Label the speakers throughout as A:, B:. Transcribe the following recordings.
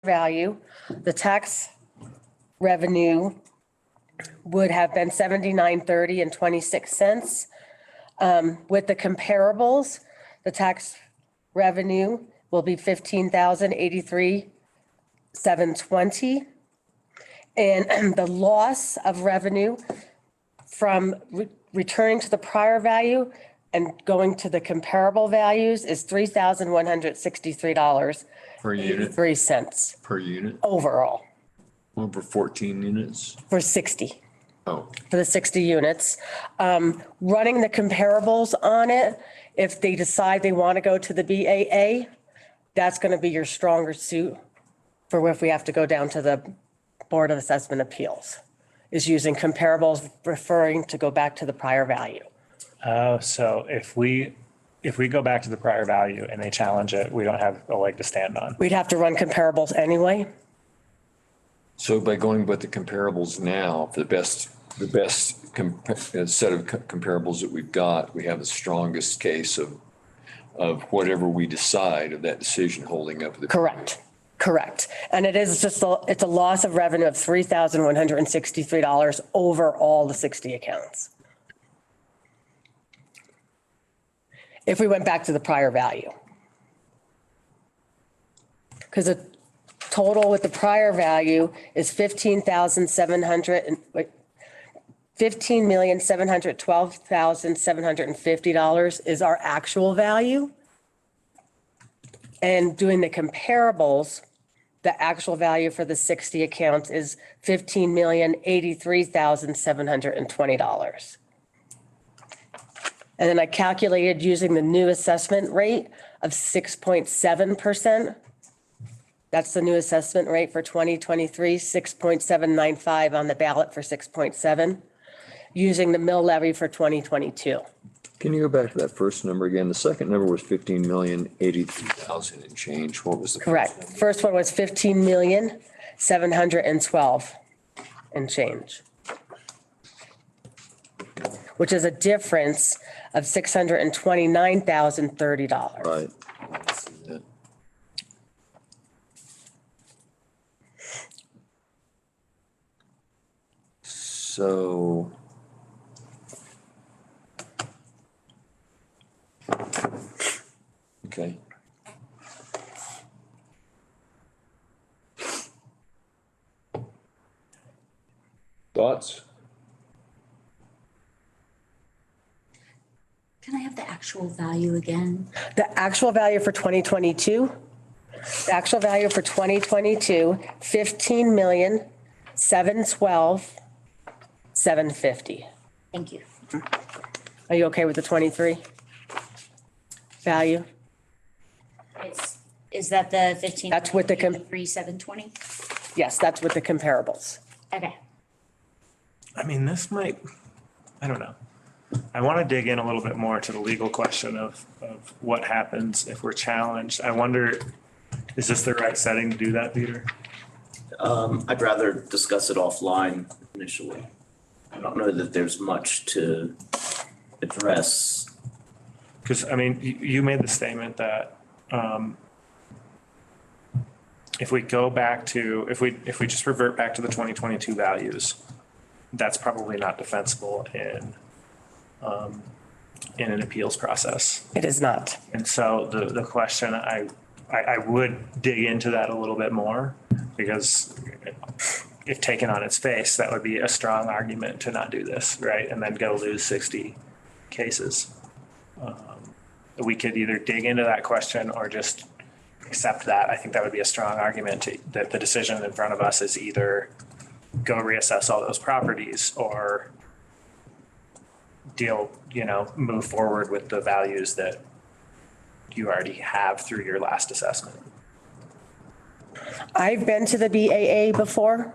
A: value, the tax revenue would have been $79.30 and 26 cents. With the comparables, the tax revenue will be $15,083,720. And the loss of revenue from returning to the prior value and going to the comparable values is $3,163.
B: Per unit?
A: 3 cents
B: Per unit?
A: overall
B: Over 14 units?
A: for 60.
B: Oh,
A: For the 60 units. Running the comparables on it, if they decide they want to go to the BAA, that's going to be your stronger suit for if we have to go down to the Board of Assessment Appeals, is using comparables referring to go back to the prior value.
C: So if we go back to the prior value and they challenge it, we don't have a leg to stand on.
A: We'd have to run comparables anyway.
B: so by going with the comparables now, the best set of comparables that we've got, we have the strongest case of whatever we decide of that decision holding up.
A: Correct. And it is just, it's a loss of revenue of $3,163 over all the 60 accounts. If we went back to the prior value. Because the total with the prior value is $15,712,750 is our actual value. And doing the comparables, the actual value for the 60 accounts is $15,083,720. And then I calculated using the new assessment rate of 6.7%. That's the new assessment rate for 2023, 6.795 on the ballot for 6.7, using the mill levy for 2022.
B: Can you go back to that first number again? The second number was 15,083,000 and change. What was the?
A: Correct. First one was 15,712 and change, which is a difference of $629,030.
B: Right. So. Okay. Thoughts?
D: Can I have the actual value again?
A: The actual value for 2022, the actual value for 2022, 15,712,750.
D: Thank you.
A: Are you okay with the 23 value?
D: Is that the 15?
A: That's with the
D: 3,720?
A: Yes, that's with the comparables.
D: Okay.
C: I mean, this might, I don't know. I want to dig in a little bit more to the legal question of what happens if we're challenged. I wonder, is this the right setting to do that, Peter?
E: I'd rather discuss it offline initially. I don't know that there's much to address.
C: Because, I mean, you made the statement that if we go back to, if we just revert back to the 2022 values, that's probably not defensible in an appeals process.
A: It is not.
C: And so the question, I would dig into that a little bit more, because if taken on its face, that would be a strong argument to not do this, right? And then go lose 60 cases. We could either dig into that question or just accept that. I think that would be a strong argument that the decision in front of us is either go reassess all those properties or move forward with the values that you already have through your last assessment.
A: I've been to the BAA before,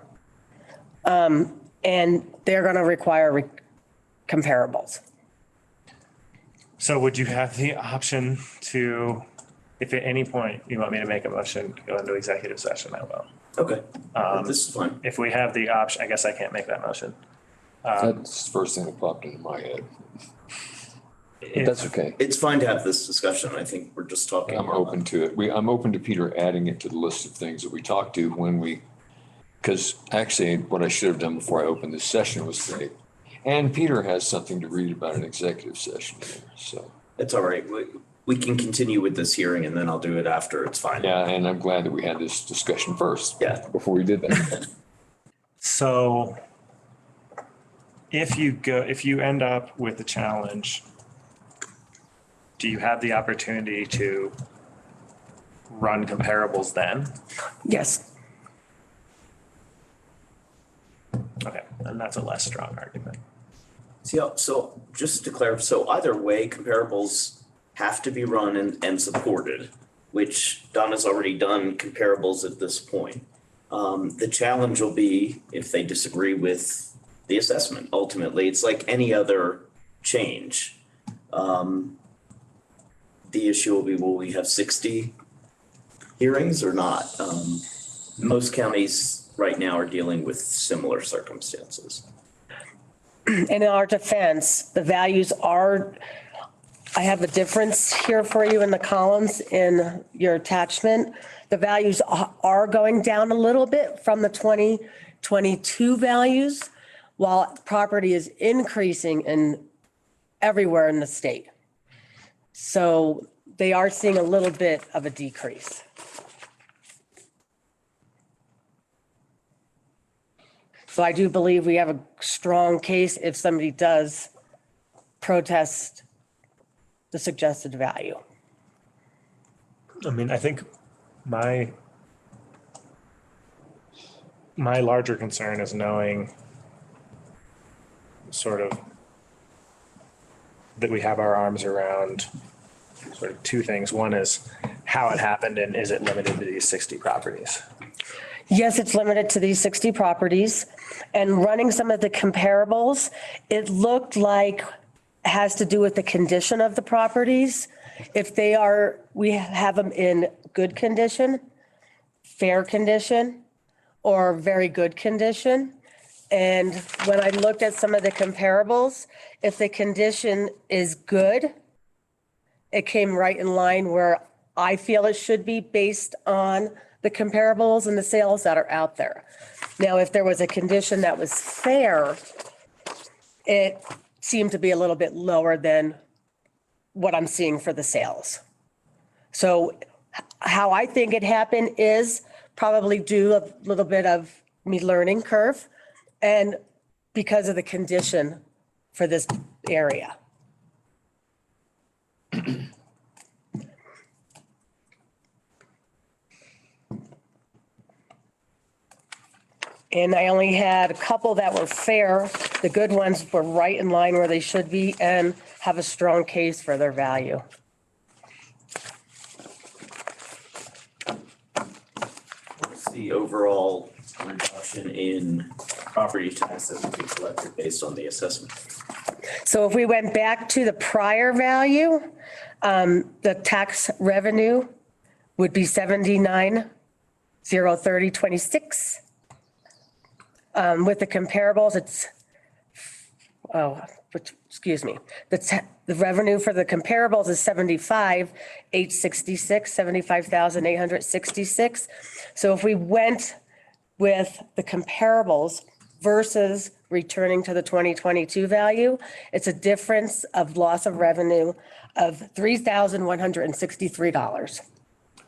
A: and they're going to require comparables.
C: So would you have the option to, if at any point you want me to make a motion to go into executive session, I will.
E: Okay, this is fine.
C: If we have the option, I guess I can't make that motion.
B: That's the first thing that popped into my head. That's okay.
E: It's fine to have this discussion. I think we're just talking.
B: I'm open to it. I'm open to Peter adding it to the list of things that we talked to when we, because actually what I should have done before I opened this session was say, and Peter has something to read about an executive session here, so.
E: It's all right. We can continue with this hearing and then I'll do it after. It's fine.
B: Yeah, and I'm glad that we had this discussion first.
E: Yeah.
B: Before we did that.
C: So if you end up with the challenge, do you have the opportunity to run comparables then?
A: Yes.
C: Okay, and that's a less strong argument.
E: See, so just to clarify, so either way, comparables have to be run and supported, which Donna's already done comparables at this point. The challenge will be if they disagree with the assessment. Ultimately, it's like any other change. The issue will be, will we have 60 hearings or not? Most counties right now are dealing with similar circumstances.
A: And in our defense, the values are, I have a difference here for you in the columns in your attachment. The values are going down a little bit from the 2022 values, while property is increasing in everywhere in the state. So they are seeing a little bit of a decrease. So I do believe we have a strong case if somebody does protest the suggested value.
C: I mean, I think my larger concern is knowing sort of that we have our arms around sort of two things. One is how it happened and is it limited to these 60 properties?
A: Yes, it's limited to these 60 properties. And running some of the comparables, it looked like it has to do with the condition of the properties. If they are, we have them in good condition, fair condition, or very good condition. And when I looked at some of the comparables, if the condition is good, it came right in line where I feel it should be based on the comparables and the sales that are out there. Now, if there was a condition that was fair, it seemed to be a little bit lower than what I'm seeing for the sales. So how I think it happened is probably do a little bit of me learning curve and because of the condition for this area. And I only had a couple that were fair. The good ones were right in line where they should be and have a strong case for their value.
E: What's the overall reduction in property tax that would be collected based on the assessment?
A: So if we went back to the prior value, the tax revenue would be 79,030.26. With the comparables, it's, excuse me, the revenue for the comparables is 75,866. So if we went with the comparables versus returning to the 2022 value, it's a difference of loss of revenue of $3,163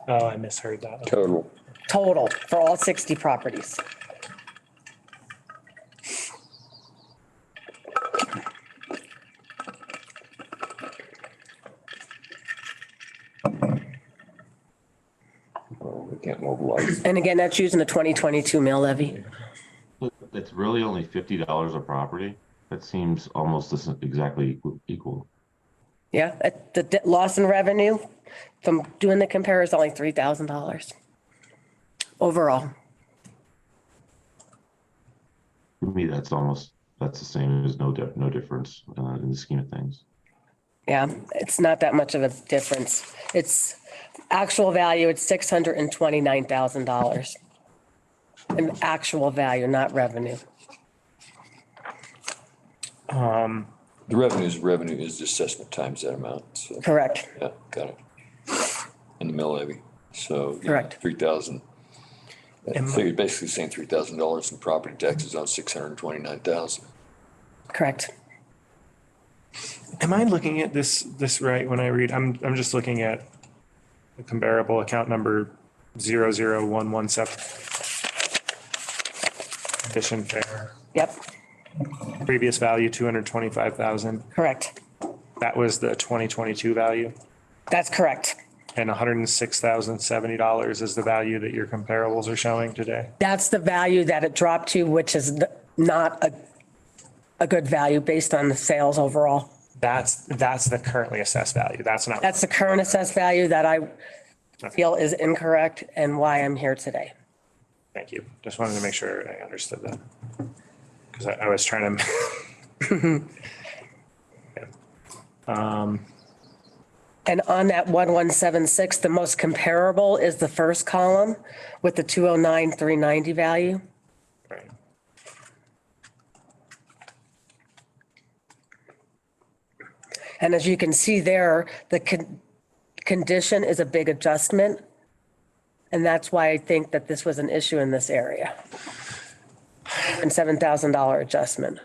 C: Oh, I misheard that.
B: Total.
A: total for all 60 properties.
B: Well, we can't mobilize.
A: And again, that's using the 2022 mill levy.
F: It's really only $50 a property. That seems almost exactly equal.
A: Yeah, the loss in revenue from doing the compare is only $3,000 overall.
F: To me, that's the same as no difference in the scheme of things.
A: Yeah, it's not that much of a difference. It's actual value, it's $629,000. In actual value, not revenue.
B: The revenue is the assessment times that amount, so,
A: Correct.
B: yeah, got it. And the mill levy, so. yeah,
A: Correct.
B: 3,000.
C: Am-
B: So you're basically saying $3,000 in property taxes on 629,000.
A: Correct.
C: Am I looking at this right when I read? I'm just looking at the comparable account number 00117. Condition fair,
A: Yep,
C: previous value 225,000.
A: correct.
C: That was the 2022 value.
A: That's correct.
C: And $106,070 is the value that your comparables are showing today.
A: That's the value that it dropped to, which is not a good value based on the sales overall.
C: That's the currently assessed value. That's not.
A: That's the current assessed value that I feel is incorrect and why I'm here today.
C: Thank you. Just wanted to make sure I understood that. Because I was trying to. Yeah.
A: And on that 1176, the most comparable is the first column with the 209,390 value.
C: Right.
A: And as you can see there, the condition is a big adjustment. And that's why I think that this was an issue in this area. And $7,000 adjustment.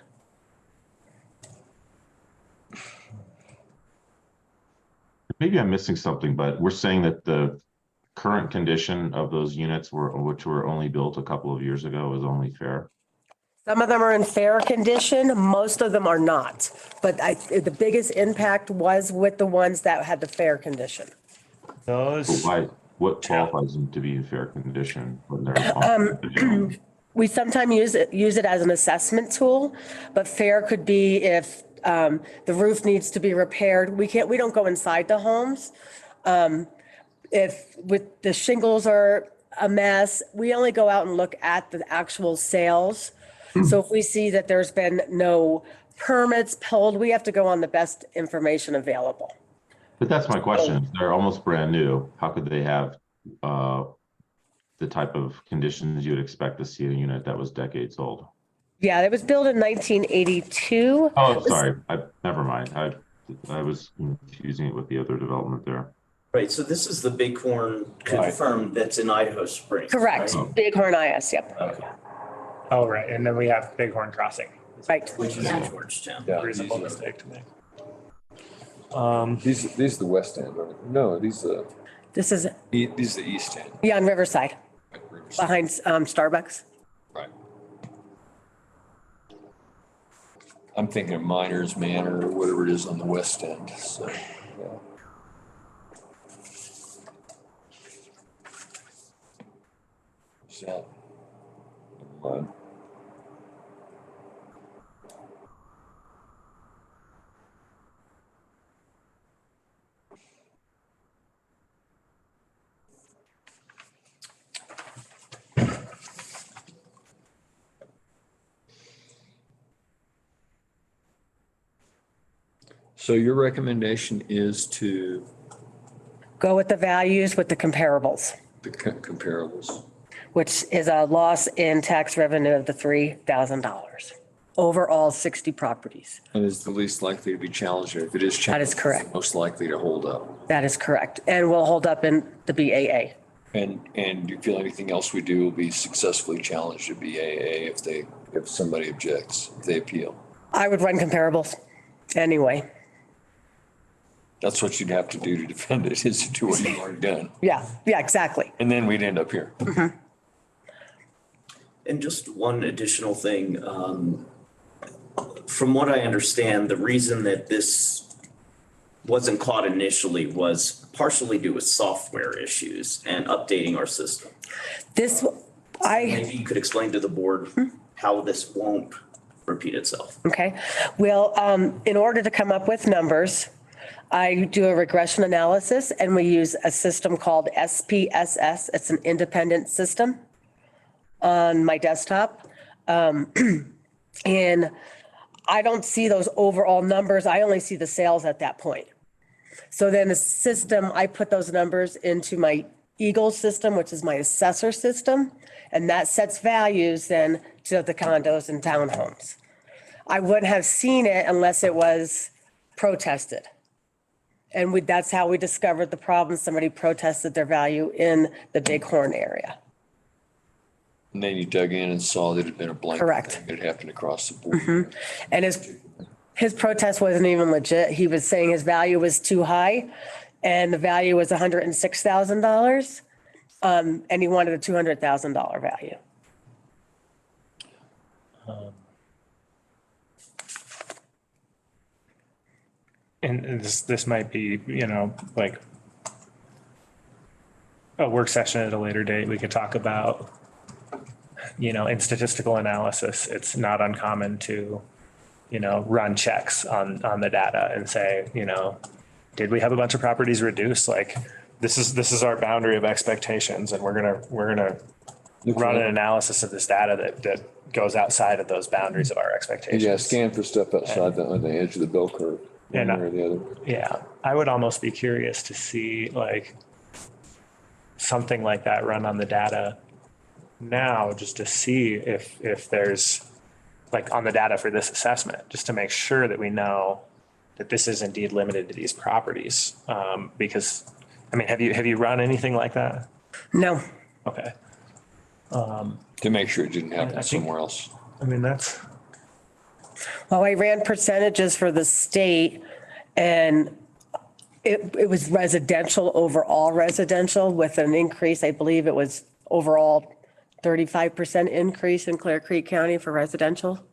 F: Maybe I'm missing something, but we're saying that the current condition of those units which were only built a couple of years ago is only fair.
A: Some of them are in fair condition, most of them are not. But the biggest impact was with the ones that had the fair condition.
C: Those.
F: What qualifies them to be in fair condition when they're?
A: We sometimes use it as an assessment tool, but fair could be if the roof needs to be repaired. We don't go inside the homes. If with the shingles are a mess, we only go out and look at the actual sales. So if we see that there's been no permits pulled, we have to go on the best information available.
F: But that's my question. They're almost brand new. How could they have the type of conditions you would expect to see in a unit that was decades old?
A: Yeah, it was built in 1982.
F: Oh, sorry. Never mind. I was confusing it with the other development there.
E: Right, so this is the Bighorn confirmed that's in Idaho Springs.
A: Correct.
E: right?
A: Bighorn IS, yep.
E: Okay,
C: Oh, right. And then we have Bighorn Crossing.
A: Right.
E: which is in Georgetown.
B: Yeah,
C: Reasonable
B: these
C: mistake to make.
B: are the west end, no, these are
A: This is,
B: the east end.
A: yeah, on Riverside, behind Starbucks.
B: Right. I'm thinking of Miners Manor or whatever it is on the west end, so, yeah. Is that? Never mind. So your recommendation is to
A: Go with the values with the comparables,
B: the comparables?
A: which is a loss in tax revenue of the $3,000. Overall, 60 properties.
B: And is the least likely to be challenged, or if it is challenged?
A: That is correct.
B: Most likely to hold up.
A: That is correct. And will hold up in the BAA.
B: And do you feel anything else we do will be successfully challenged at BAA if somebody objects, if they appeal?
A: I would run comparables anyway.
B: That's what you'd have to do to defend it, is to do what you've already done.
A: Yeah, exactly.
B: And then we'd end up here.
E: And just one additional thing, from what I understand, the reason that this wasn't caught initially was partially due with software issues and updating our system. Maybe you could explain to the board how this won't repeat itself.
A: Okay, well, in order to come up with numbers, I do a regression analysis and we use a system called SPSS. It's an independent system on my desktop. And I don't see those overall numbers. I only see the sales at that point. So then the system, I put those numbers into my Eagle system, which is my assessor system, and that sets values then to the condos and townhomes. I wouldn't have seen it unless it was protested. And that's how we discovered the problem. Somebody protested their value in the Bighorn area.
B: And then you dug in and saw that it had been a blanket
A: Correct.
B: thing that happened across the board.
A: And his protest wasn't even legit. He was saying his value was too high and the value was $106,000. And he wanted a $200,000 value.
C: And this might be, like a work session at a later date. We could talk about, in statistical analysis, it's not uncommon to, run checks on the data and say, did we have a bunch of properties reduced? Like this is our boundary of expectations, and we're gonna run an analysis of this data that goes outside of those boundaries of our expectations.
B: Yeah, scan for stuff outside on the edge of the bell curve, one
C: And
B: way or the other.
C: Yeah, I would almost be curious to see like something like that run on the data now, just to see if there's like on the data for this assessment, just to make sure that we know that this is indeed limited to these properties. Because, I mean, have you run anything like that?
A: No,
C: Okay.
B: To make sure it didn't
C: I
B: happen
C: think-
B: somewhere else.
C: I mean, that's,
A: well, I ran percentages for the state and it was residential, overall residential with an increase. I believe it was overall 35% increase in Clear Creek County for residential,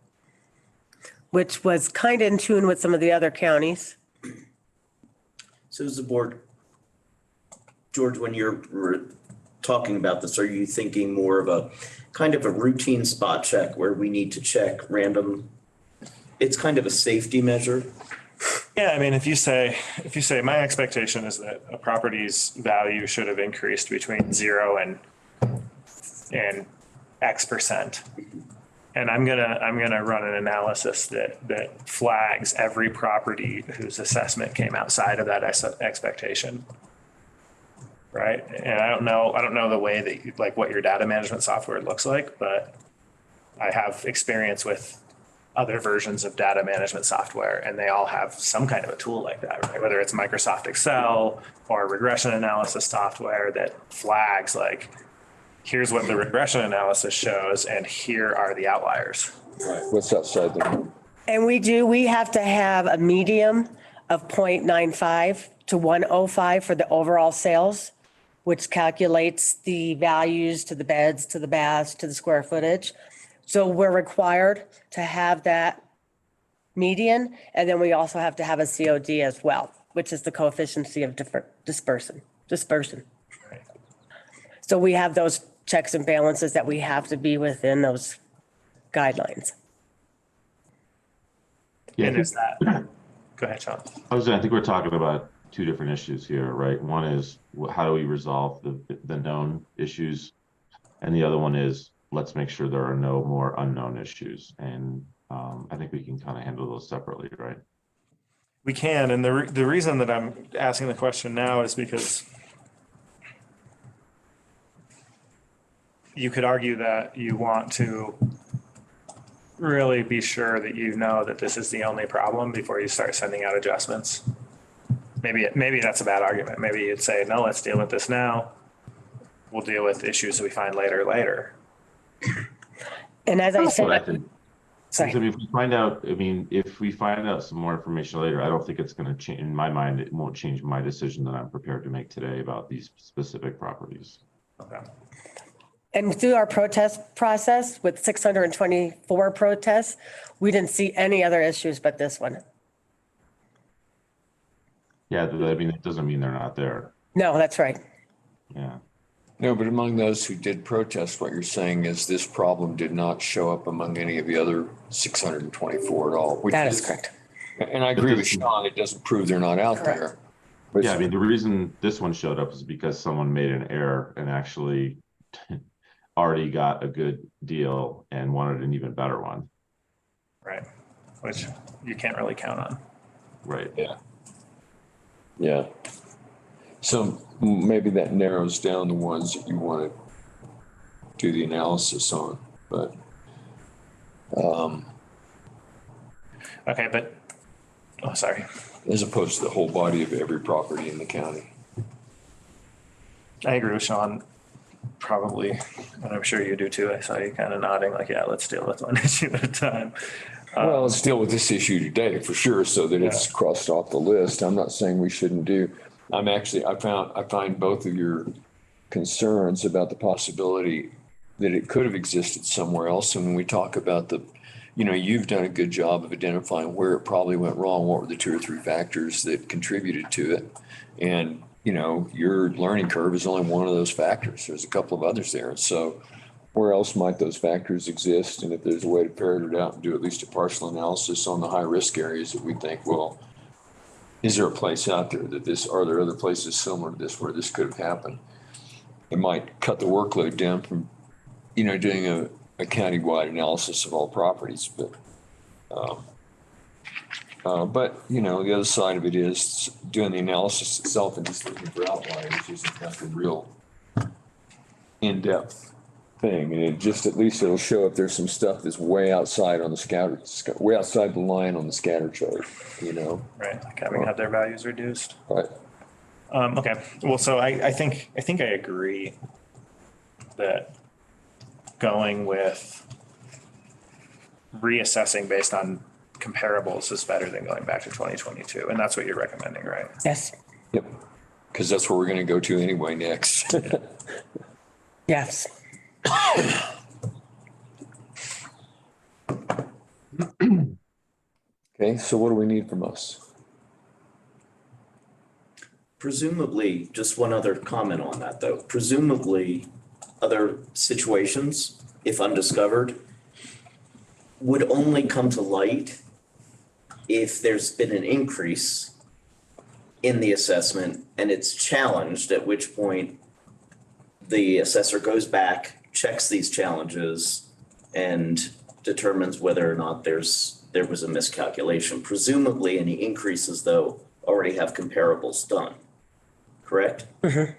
A: which was kind of in tune with some of the other counties.
E: So as the board, George, when you're talking about this, are you thinking more of a kind of a routine spot check where we need to check random? It's kind of a safety measure.
C: yeah, I mean, if you say my expectation is that a property's value should have increased between 0 and X%. And I'm gonna run an analysis that flags every property whose assessment came outside of that expectation. Right? And I don't know the way that like what your data management software looks like, but I have experience with other versions of data management software, and they all have some kind of a tool like that, right? Whether it's Microsoft Excel or regression analysis software that flags like, here's what the regression analysis shows, and here are the outliers.
B: Right. What's outside the norm?
A: And we have to have a medium of 0.95 to 105 for the overall sales, which calculates the values to the beds, to the baths, to the square footage. So we're required to have that median. And then we also have to have a COD as well, which is the coefficient of dispersion.
C: Right.
A: So we have those checks and balances that we have to be within those guidelines.
F: Yeah,
C: And is that, go ahead, Sean.
F: I think we're talking about two different issues here, right? One is how do we resolve the known issues? And the other one is let's make sure there are no more unknown issues. And I think we can kind of handle those separately, right?
C: We can, and the reason that I'm asking the question now is because you could argue that you want to really be sure that you know that this is the only problem before you start sending out adjustments. Maybe that's a bad argument. Maybe you'd say, no, let's deal with this now. We'll deal with issues that we find later.
A: And as I
F: That's what I
A: said,
F: think.
A: sorry.
F: So if we find out, if we find out some more information later, I don't think it's going to change. In my mind, it won't change my decision that I'm prepared to make today about these specific properties.
C: Okay.
A: And through our protest process with 624 protests, we didn't see any other issues but this one.
F: Yeah, it doesn't mean they're not there.
A: No, that's right.
F: Yeah.
B: No, but among those who did protest, what you're saying is this problem did not show up among any of the other 624 at all. Which
A: That is correct.
B: And I agree with Sean, it doesn't prove they're not out
A: Correct.
B: there. But
F: Yeah, the reason this one showed up is because someone made an error and actually already got a good deal and wanted an even better one.
C: Right. Which you can't really count on.
F: Right.
B: Yeah. So maybe that narrows down the ones that you want to do the analysis on, but
C: Okay, but, oh, sorry.
B: as opposed to the whole body of every property in the county.
C: I agree with Sean, probably, and I'm sure you do too. I saw you kind of nodding like, yeah, let's deal with one issue at a time.
B: Well, let's deal with this issue today for sure, so that it's
C: Yeah.
B: crossed off the list. I'm not saying we shouldn't do. I find both of your concerns about the possibility that it could have existed somewhere else. And when we talk about you've done a good job of identifying where it probably went wrong. What were the 2 or 3 factors that contributed to it? And, your learning curve is only one of those factors. There's a couple of others there. So where else might those factors exist? And if there's a way to ferret it out and do at least a partial analysis on the high risk areas that we think, well, is there a place out there are there other places similar to this where this could have happened? It might cut the workload down from, doing a countywide analysis of all properties, but the other side of it is doing the analysis itself and just looking for outliers isn't like a real in-depth thing. And it just, at least it'll show if there's some stuff that's way outside on the way outside the line on the scatter chart,
C: Right, like having had their values reduced.
B: Right.
C: Okay, well, so I think I agree that going with reassessing based on comparables is better than going back to 2022, and that's what you're recommending, right?
A: Yes,
B: Yep. Because that's where we're going to go to anyway next.
A: yes.
B: Okay, so what do we need from us?
E: Presumably, just one other comment on that though, presumably other situations, if undiscovered, would only come to light if there's been an increase in the assessment and it's challenged, at which point the assessor goes back, checks these challenges, and determines whether or not there was a miscalculation. Presumably, any increases, though, already have comparables done, correct?
A: Mm-hmm.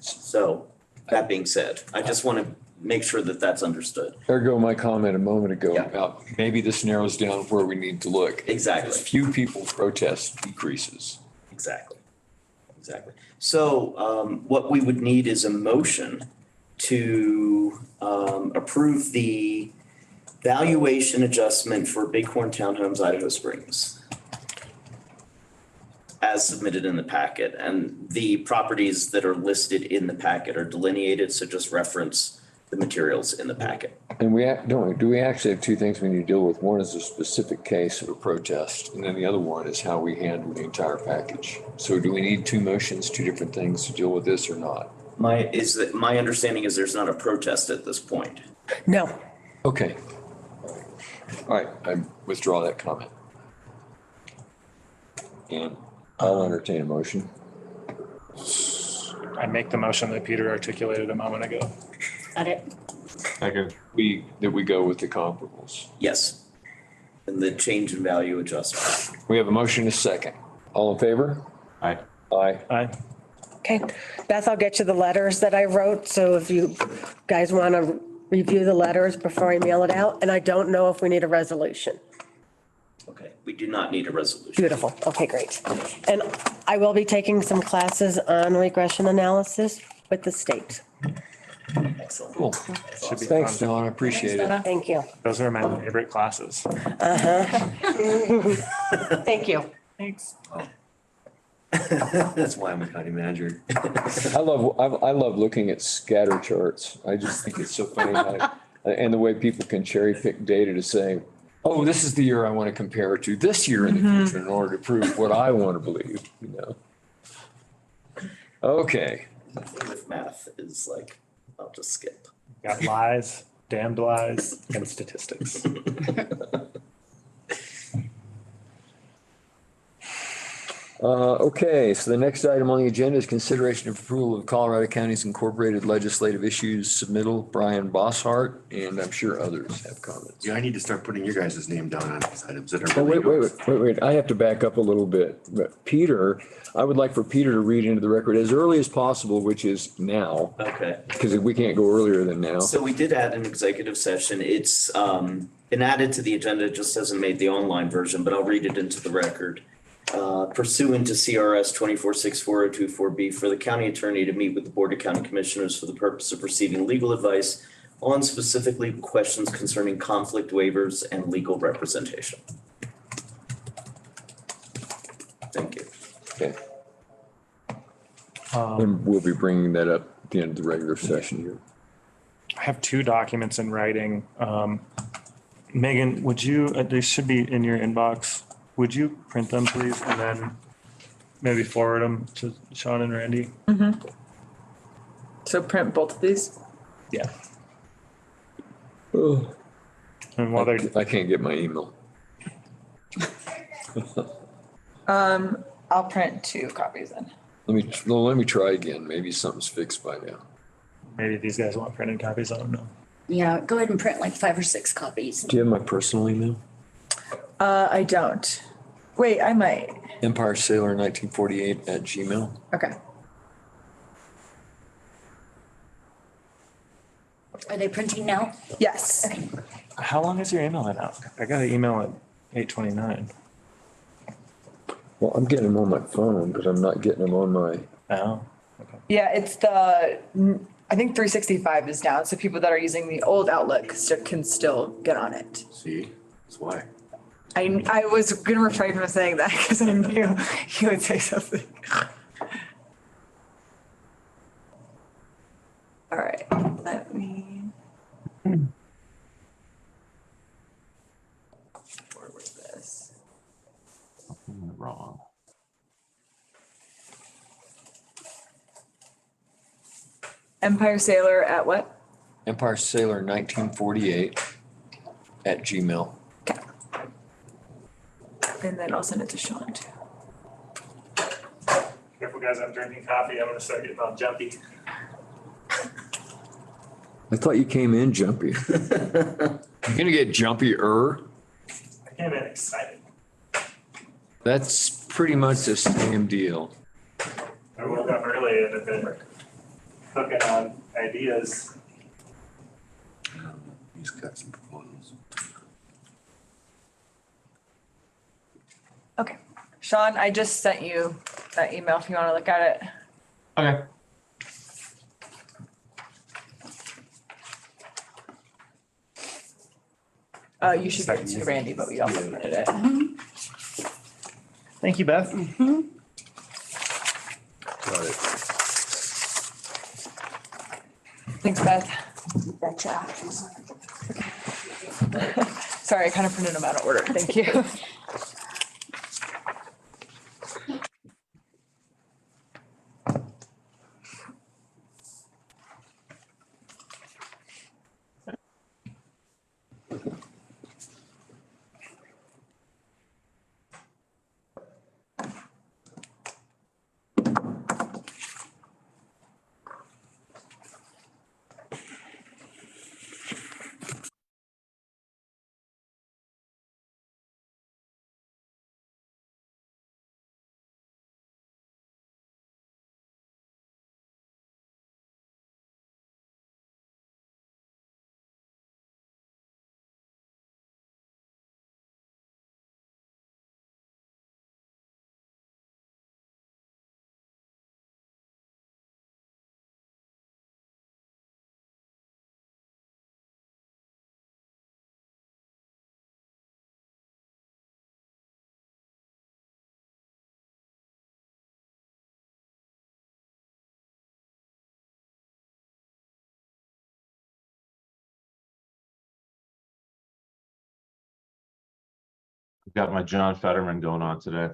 E: So, that being said, I just want to make sure that that's understood.
B: Ergo my comment a moment ago
E: Yeah.
B: about maybe this narrows down where we need to look.
E: Exactly.
B: As few people protest decreases.
E: Exactly. So what we would need is a motion to approve the valuation adjustment for Bighorn Townhomes, Idaho Springs, as submitted in the packet. And the properties that are listed in the packet are delineated, so just reference the materials in the packet.
B: And do we actually have 2 things we need to deal with? One is a specific case of a protest, and then the other one is how we handle the entire package. So do we need 2 motions, 2 different things to deal with this or not?
E: My understanding is there's not a protest at this point.
A: No,
B: Okay. All right, I withdraw that comment. And I'll entertain a motion.
C: I make the motion that Peter articulated a moment ago.
D: Got it?
F: Second.
B: That we go with the comparables.
E: Yes. And the change in value adjustment.
B: We have a motion and a second. All in favor?
F: Aye.
B: Aye.
C: Aye.
A: okay. Beth, I'll get you the letters that I wrote, so if you guys want to review the letters before I mail it out, and I don't know if we need a resolution.
E: Okay, we do not need a resolution.
A: Beautiful, okay, great. And I will be taking some classes on regression analysis with the state.
E: Excellent.
B: Cool.
C: Should be
B: Thanks,
C: fun.
B: Don. I appreciate it.
A: Thank you.
C: Those are my favorite classes.
A: Thank you.
C: Thanks.
E: That's why I'm a county manager.
B: I love looking at scatter charts. I just think it's so funny and the way people can cherry pick data to say, oh, this is the year I want to compare it to this year in the future in order to prove what I want to believe, Okay.
E: With math is like, I'll just skip.
C: Got lies, damned lies, and statistics.
B: Okay, so the next item on the agenda is consideration of approval of Colorado County's incorporated legislative issues submittal, Brian Bosshart, and I'm sure others have comments.
G: Yeah, I need to start putting your guys' name down on these items that are
B: Oh,
G: really
B: wait,
G: yours.
B: wait. I have to back up a little bit. But Peter, I would like for Peter to read into the record as early as possible, which is now,
E: Okay.
B: because we can't go earlier than now.
E: So we did add an executive session. It's been added to the agenda, it just hasn't made the online version, but I'll read it into the record. Pursuant to CRS 24640224B, for the county attorney to meet with the Board of County Commissioners for the purpose of receiving legal advice on specifically questions concerning conflict waivers and legal representation. Thank you.
B: Okay. And we'll be bringing that up at the end of the regular session here.
C: I have two documents in writing. Megan, would you, they should be in your inbox. Would you print them, please, and then maybe forward them to Sean and Randy?
H: So print both of these?
C: Yeah.
B: Oh,
C: And while they're,
B: I can't get my email.
H: I'll print 2 copies then.
B: Let me try again. Maybe something's fixed by now.
C: maybe these guys want printed copies, I don't know.
D: Yeah, go ahead and print like 5 or 6 copies.
B: Do you have my personal email?
H: I don't. Wait, I might.
B: EmpireSailor1948 @gmail.
H: Okay.
D: Are they printing now?
H: Yes.
D: Okay.
C: How long is your email been out? I got an email at 8:29.
B: Well, I'm getting them on my phone, but I'm not getting them on my.
C: Oh,
H: Yeah, it's I think 365 is down, so people that are using the old Outlook can still get on it.
G: See, that's why.
H: I was gonna refrain from saying that because I knew you would say something. All right, let me. Forward this.
F: Something went wrong.
H: Empire Sailor at what?
B: EmpireSailor1948 @gmail.
H: Okay. And then I'll send it to Sean too.
C: careful guys, I'm drinking coffee. I'm gonna start getting all jumpy.
B: I thought you came in jumpy. You're gonna get jumpier.
C: I came in excited.
B: That's pretty much the same deal.
C: I woke up early and have been cooking on ideas.
G: He's got some proposals.
H: Okay. Sean, I just sent you that email if you want to look at it.
F: Okay.
H: You should give it to Randy, but we also printed it.
C: Thank you, Beth.
B: Got it.
H: Thanks, Beth.
D: Betcha.
H: Sorry, I kind of printed them out of order. Thank you.
F: Got my John Fetterman going on today.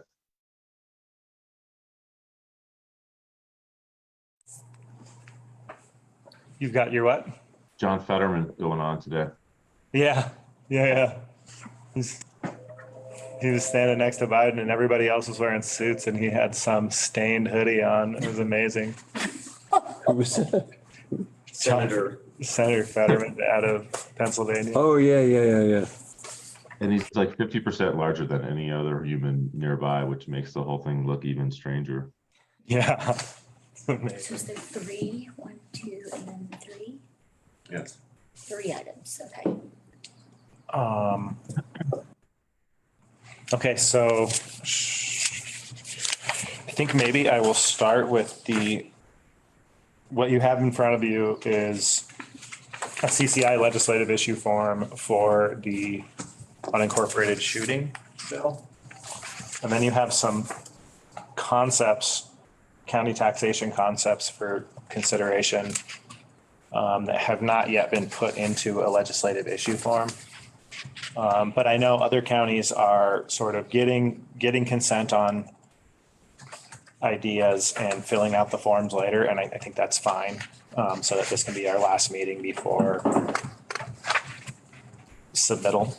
C: You've got your what?
F: John Fetterman going on today.
C: Yeah. He's he was standing next to Biden and everybody else was wearing suits and he had some stained hoodie on. It was amazing.
B: Who was that?
E: Senator,
C: Fetterman out of Pennsylvania.
B: Oh, yeah.
F: And he's like 50% larger than any other human nearby, which makes the whole thing look even stranger.
C: Yeah.
D: So is there three? 1, 2, and then 3?
G: Yes.
D: 3 items, okay.
C: Okay, so I think maybe I will start with what you have in front of you is a CCI legislative issue form for the unincorporated shooting bill. And then you have some concepts, county taxation concepts for consideration that have not yet been put into a legislative issue form. But I know other counties are sort of getting consent on ideas and filling out the forms later, and I think that's fine. So that this can be our last meeting before submittal.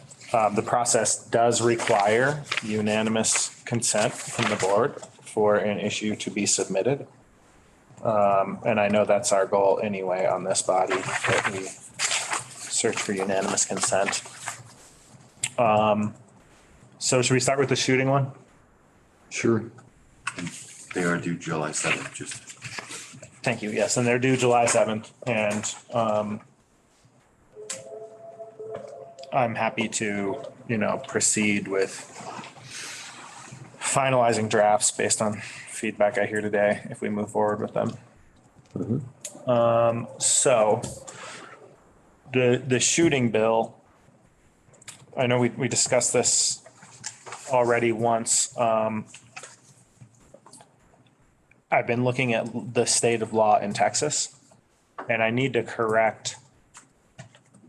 C: The process does require unanimous consent from the board for an issue to be submitted. And I know that's our goal anyway on this body, that we search for unanimous consent. So should we start with the shooting one?
B: Sure.
G: They are due July 7th, just.
C: Thank you. Yes, and they're due July 7th, and I'm happy to, proceed with finalizing drafts based on feedback I hear today if we move forward with them. So the shooting bill, I know we discussed this already once. I've been looking at the state of law in Texas, and I need to correct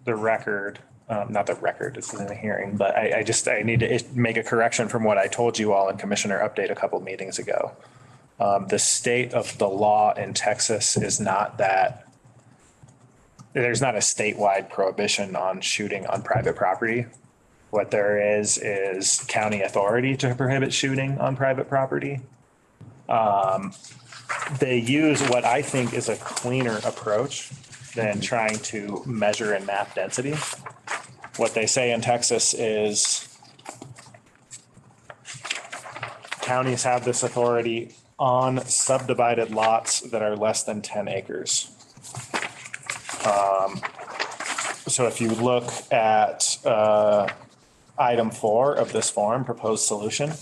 C: the record. Not the record, this isn't a hearing, but I need to make a correction from what I told you all in Commissioner Update a couple meetings ago. The state of the law in Texas is not that, there's not a statewide prohibition on shooting on private property. What there is county authority to prohibit shooting on private property. They use what I think is a cleaner approach than trying to measure and map density. What they say in Texas is counties have this authority on subdivided lots that are less than 10 acres. So if you look at item 4 of this form, proposed solution,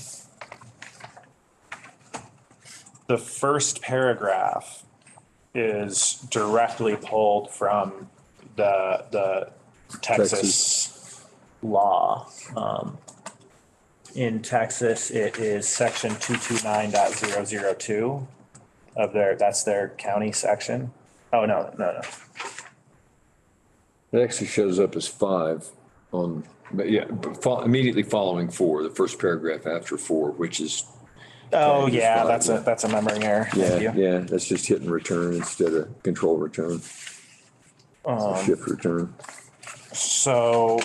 C: the first paragraph is directly pulled from the Texas law. In Texas, it is section 229.002 of that's their county section. Oh, no.
B: It actually shows up as 5 on, but yeah, immediately following 4, the first paragraph after 4, which is.
C: Oh,
B: Okay,
C: yeah,
B: just fine,
C: that's a memory error. Thank you.
B: Yeah, that's just hit and return instead of control return. Shift return.
C: So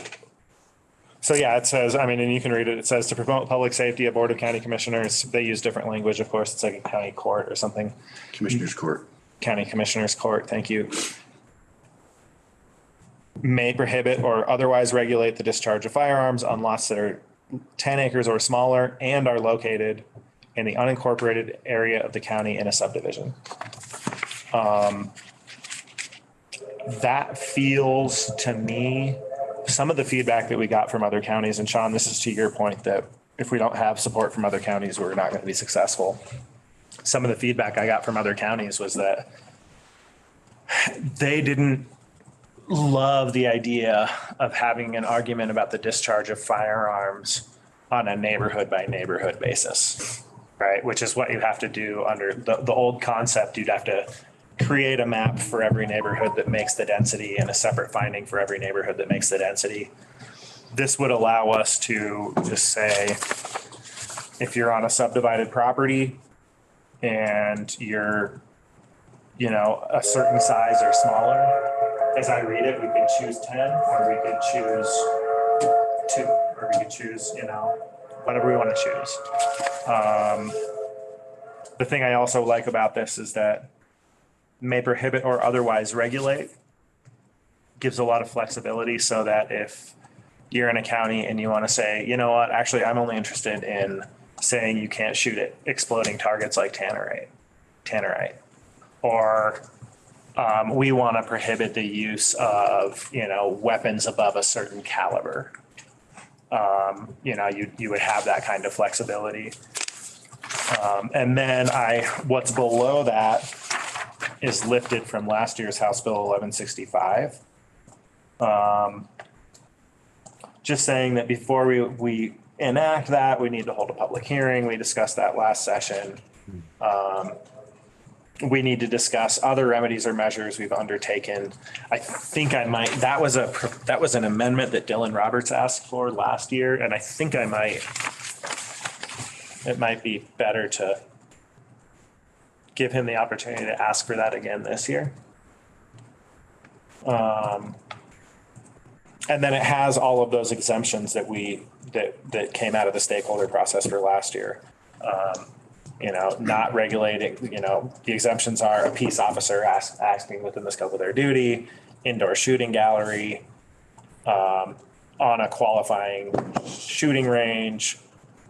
C: yeah, it says, and you can read it. It says to promote public safety, a board of county commissioners, they use different language, of course. It's like a county court or something.
G: Commissioner's Court.
C: County commissioners court, thank you. May prohibit or otherwise regulate the discharge of firearms on lots that are 10 acres or smaller and are located in the unincorporated area of the county in a subdivision. That feels to me, some of the feedback that we got from other counties, and Sean, this is to your point that if we don't have support from other counties, we're not going to be successful. Some of the feedback I got from other counties was that they didn't love the idea of having an argument about the discharge of firearms on a neighborhood by neighborhood basis, right? Which is what you have to do under the old concept. You'd have to create a map for every neighborhood that makes the density and a separate finding for every neighborhood that makes the density. This would allow us to just say, if you're on a subdivided property and you're, a certain size or smaller, as I read it, we could choose 10 or we could choose 2, or we could choose, whatever we want to choose. The thing I also like about this is that may prohibit or otherwise regulate gives a lot of flexibility so that if you're in a county and you want to say, you know what, actually, I'm only interested in saying you can't shoot at exploding targets like tannerite, or we want to prohibit the use of, weapons above a certain caliber. You would have that kind of flexibility. And then what's below that is lifted from last year's House Bill 1165. Just saying that before we enact that, we need to hold a public hearing. We discussed that last session. We need to discuss other remedies or measures we've undertaken. I think that was an amendment that Dylan Roberts asked for last year. And I think it might be better to give him the opportunity to ask for that again this year. And then it has all of those exemptions that came out of the stakeholder process for last year. Not regulating, the exemptions are a peace officer acting within the scope of their duty, indoor shooting gallery, on a qualifying shooting range,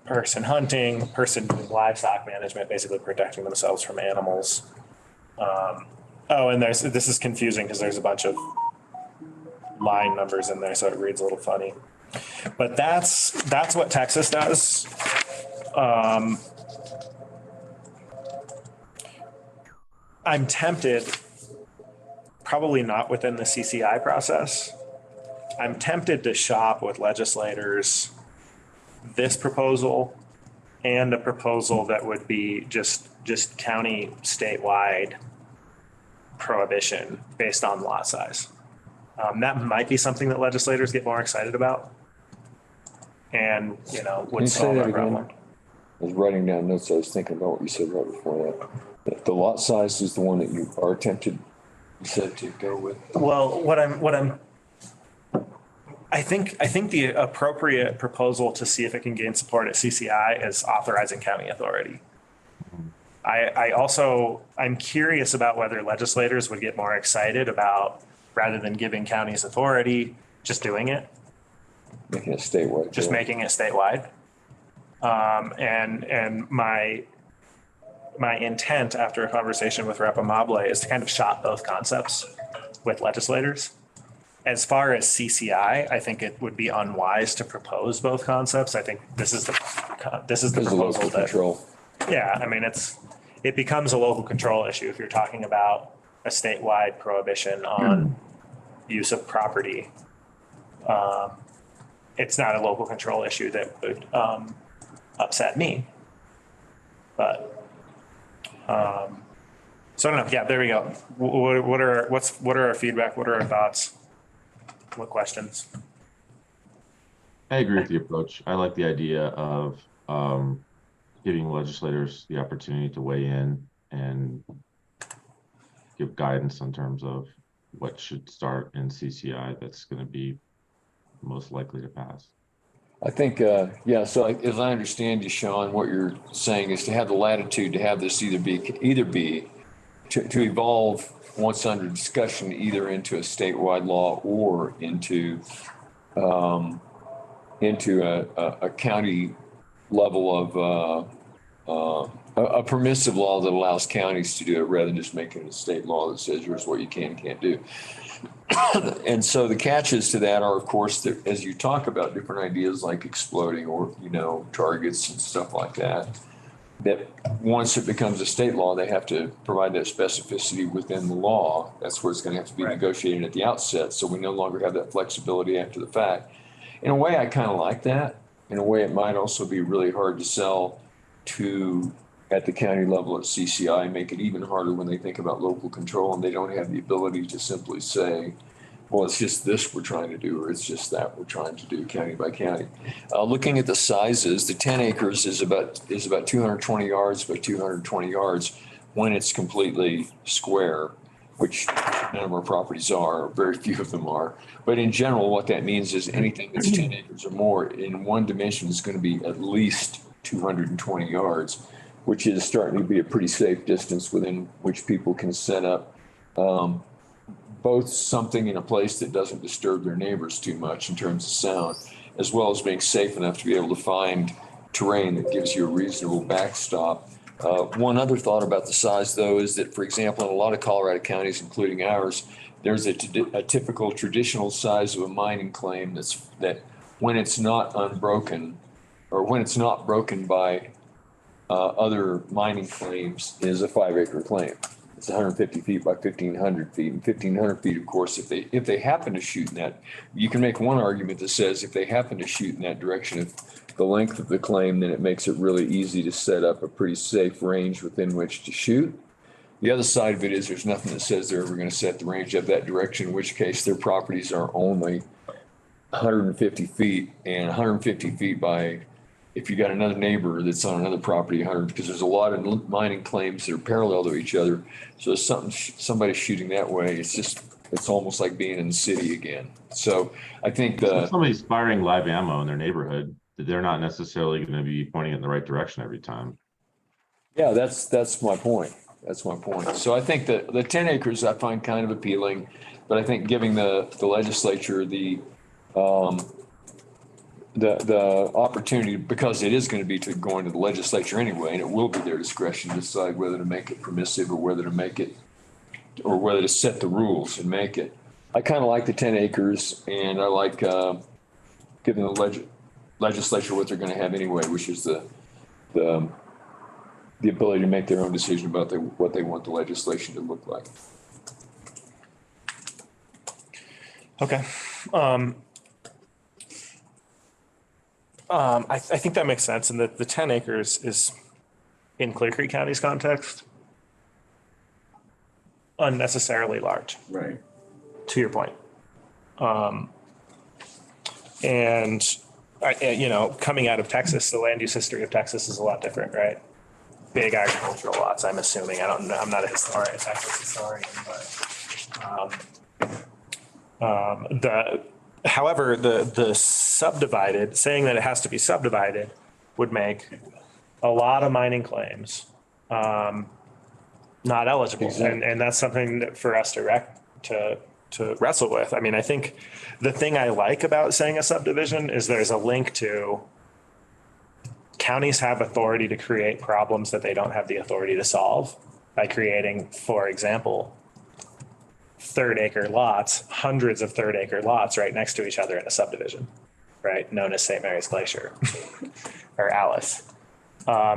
C: person hunting, person doing livestock management, basically protecting themselves from animals. And this is confusing because there's a bunch of line numbers in there, so it reads a little funny. But that's what Texas does. I'm tempted, probably not within the CCI process. I'm tempted to shop with legislators this proposal and a proposal that would be just county statewide prohibition based on lot size. That might be something that legislators get more excited about and, would solve that problem.
B: I was writing down notes. I was thinking about what you said right before that. The lot size is the one that you are tempted, you said, to go with.
C: Well, I think the appropriate proposal to see if it can gain support at CCI is authorizing county authority. I'm curious about whether legislators would get more excited about, rather than giving counties authority, just doing it.
B: Making it statewide.
C: Just making it statewide. And my intent after a conversation with Rep. Amable is to kind of shop both concepts with legislators. As far as CCI, I think it would be unwise to propose both concepts. I think this is the proposal that,
B: control.
C: Yeah, I mean, it becomes a local control issue if you're talking about a statewide prohibition on use of property. It's not a local control issue that would upset me, but so I don't know. Yeah, there we go. What are our feedback? What are our thoughts? What questions?
F: I agree with the approach. I like the idea of giving legislators the opportunity to weigh in and give guidance in terms of what should start in CCI that's going to be most likely to pass.
B: I think, so as I understand you, Sean, what you're saying is to have the latitude to have this either be to evolve once under discussion, either into a statewide law or into a county level of a permissive law that allows counties to do it rather than just making a state law that says here's what you can and can't do. And so the catches to that are, of course, that as you talk about different ideas like exploding or, targets and stuff like that, that once it becomes a state law, they have to provide that specificity within the law. That's where it's going to have to be negotiated at the outset. So we no longer have that flexibility after the fact. In a way, I kind of like that. In a way, it might also be really hard to sell at the county level at CCI, make it even harder when they think about local control and they don't have the ability to simply say, well, it's just this we're trying to do, or it's just that we're trying to do county by county. Looking at the sizes, the 10 acres is about 220 yards by 220 yards when it's completely square. which none of our properties are, very few of them are. But in general, what that means is anything that's 10 acres or more in one dimension is going to be at least 220 yards, which is starting to be a pretty safe distance within which people can set up both something in a place that doesn't disturb their neighbors too much in terms of sound, as well as being safe enough to be able to find terrain that gives you a reasonable backstop. One other thought about the size, though, is that, for example, in a lot of Colorado counties, including ours, there's a typical traditional size of a mining claim that when it's not unbroken or when it's not broken by other mining claims is a 5-acre claim. It's 150 feet by 1,500 feet. And 1,500 feet, of course, if they happen to shoot in that, you can make one argument that says if they happen to shoot in that direction, if the length of the claim, then it makes it really easy to set up a pretty safe range within which to shoot. The other side of it is there's nothing that says they're ever going to set the range up that direction, in which case their properties are only 150 feet and 150 feet by, if you got another neighbor that's on another property, 100, because there's a lot of mining claims that are parallel to each other. So if somebody shooting that way, it's almost like being in the city again. So I think
F: If somebody's firing live ammo in their neighborhood, they're not necessarily going to be pointing it in the right direction every time.
B: yeah, that's my point. That's my point. So I think that the 10 acres I find kind of appealing, but I think giving the legislature the opportunity, because it is going to be going to the legislature anyway, and it will be their discretion to decide whether to make it permissive or whether to set the rules and make it. I kind of like the 10 acres, and I like giving the legislature what they're going to have anyway, which is the ability to make their own decision about what they want the legislation to look like.
C: Okay. I think that makes sense. And the 10 acres is, in Clear Creek County's context, unnecessarily large,
E: Right.
C: to your point. And coming out of Texas, the land use history of Texas is a lot different, right? Big agricultural lots, I'm assuming. I don't know. I'm not a Texas historian, but however, the subdivided, saying that it has to be subdivided would make a lot of mining claims not eligible.
B: Exactly.
C: And that's something that for us to wrestle with. I mean, I think the thing I like about saying a subdivision is there's a link to counties have authority to create problems that they don't have the authority to solve by creating, for example, 3rd-acre lots, hundreds of 3rd-acre lots right next to each other in a subdivision, right? Known as St. Mary's Glacier or Alice.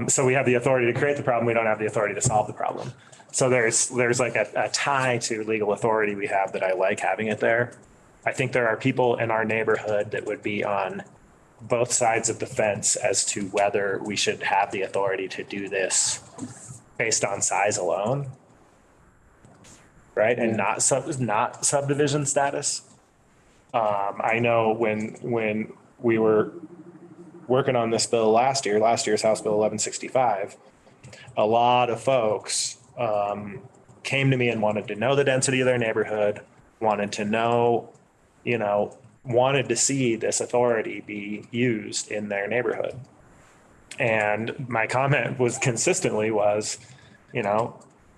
C: So we have the authority to create the problem. We don't have the authority to solve the problem. So there's like a tie to legal authority we have that I like having it there. I think there are people in our neighborhood that would be on both sides of the fence as to whether we should have the authority to do this based on size alone, right? And not subdivision status. I know when we were working on this bill last year's House Bill 1165, a lot of folks came to me and wanted to know the density of their neighborhood, wanted to know, wanted to see this authority be used in their neighborhood. And my comment was consistently the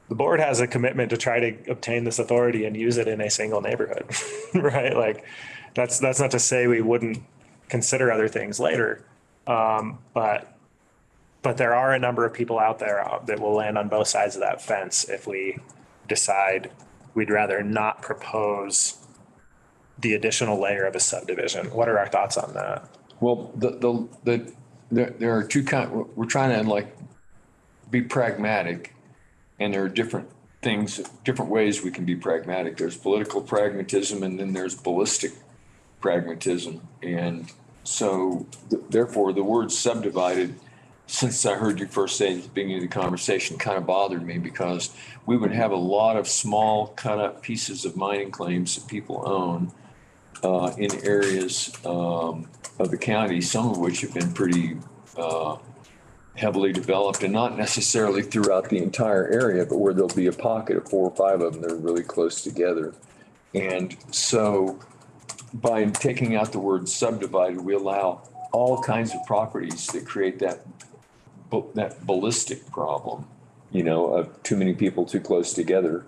C: board has a commitment to try to obtain this authority and use it in a single neighborhood, right? Like that's not to say we wouldn't consider other things later. But there are a number of people out there that will land on both sides of that fence if we decide we'd rather not propose the additional layer of a subdivision. What are our thoughts on that?
B: Well, there are two we're trying to be pragmatic, and there are different ways we can be pragmatic. There's political pragmatism, and then there's ballistic pragmatism. And so therefore the word subdivided, since I heard you first say at the beginning of the conversation, kind of bothered me, because we would have a lot of small kind of pieces of mining claims that people own in areas of the county, some of which have been pretty heavily developed, and not necessarily throughout the entire area, but where there'll be a pocket of 4 or 5 of them that are really close together. And so by taking out the word subdivided, we allow all kinds of properties that create that ballistic problem, you know, of too many people too close together.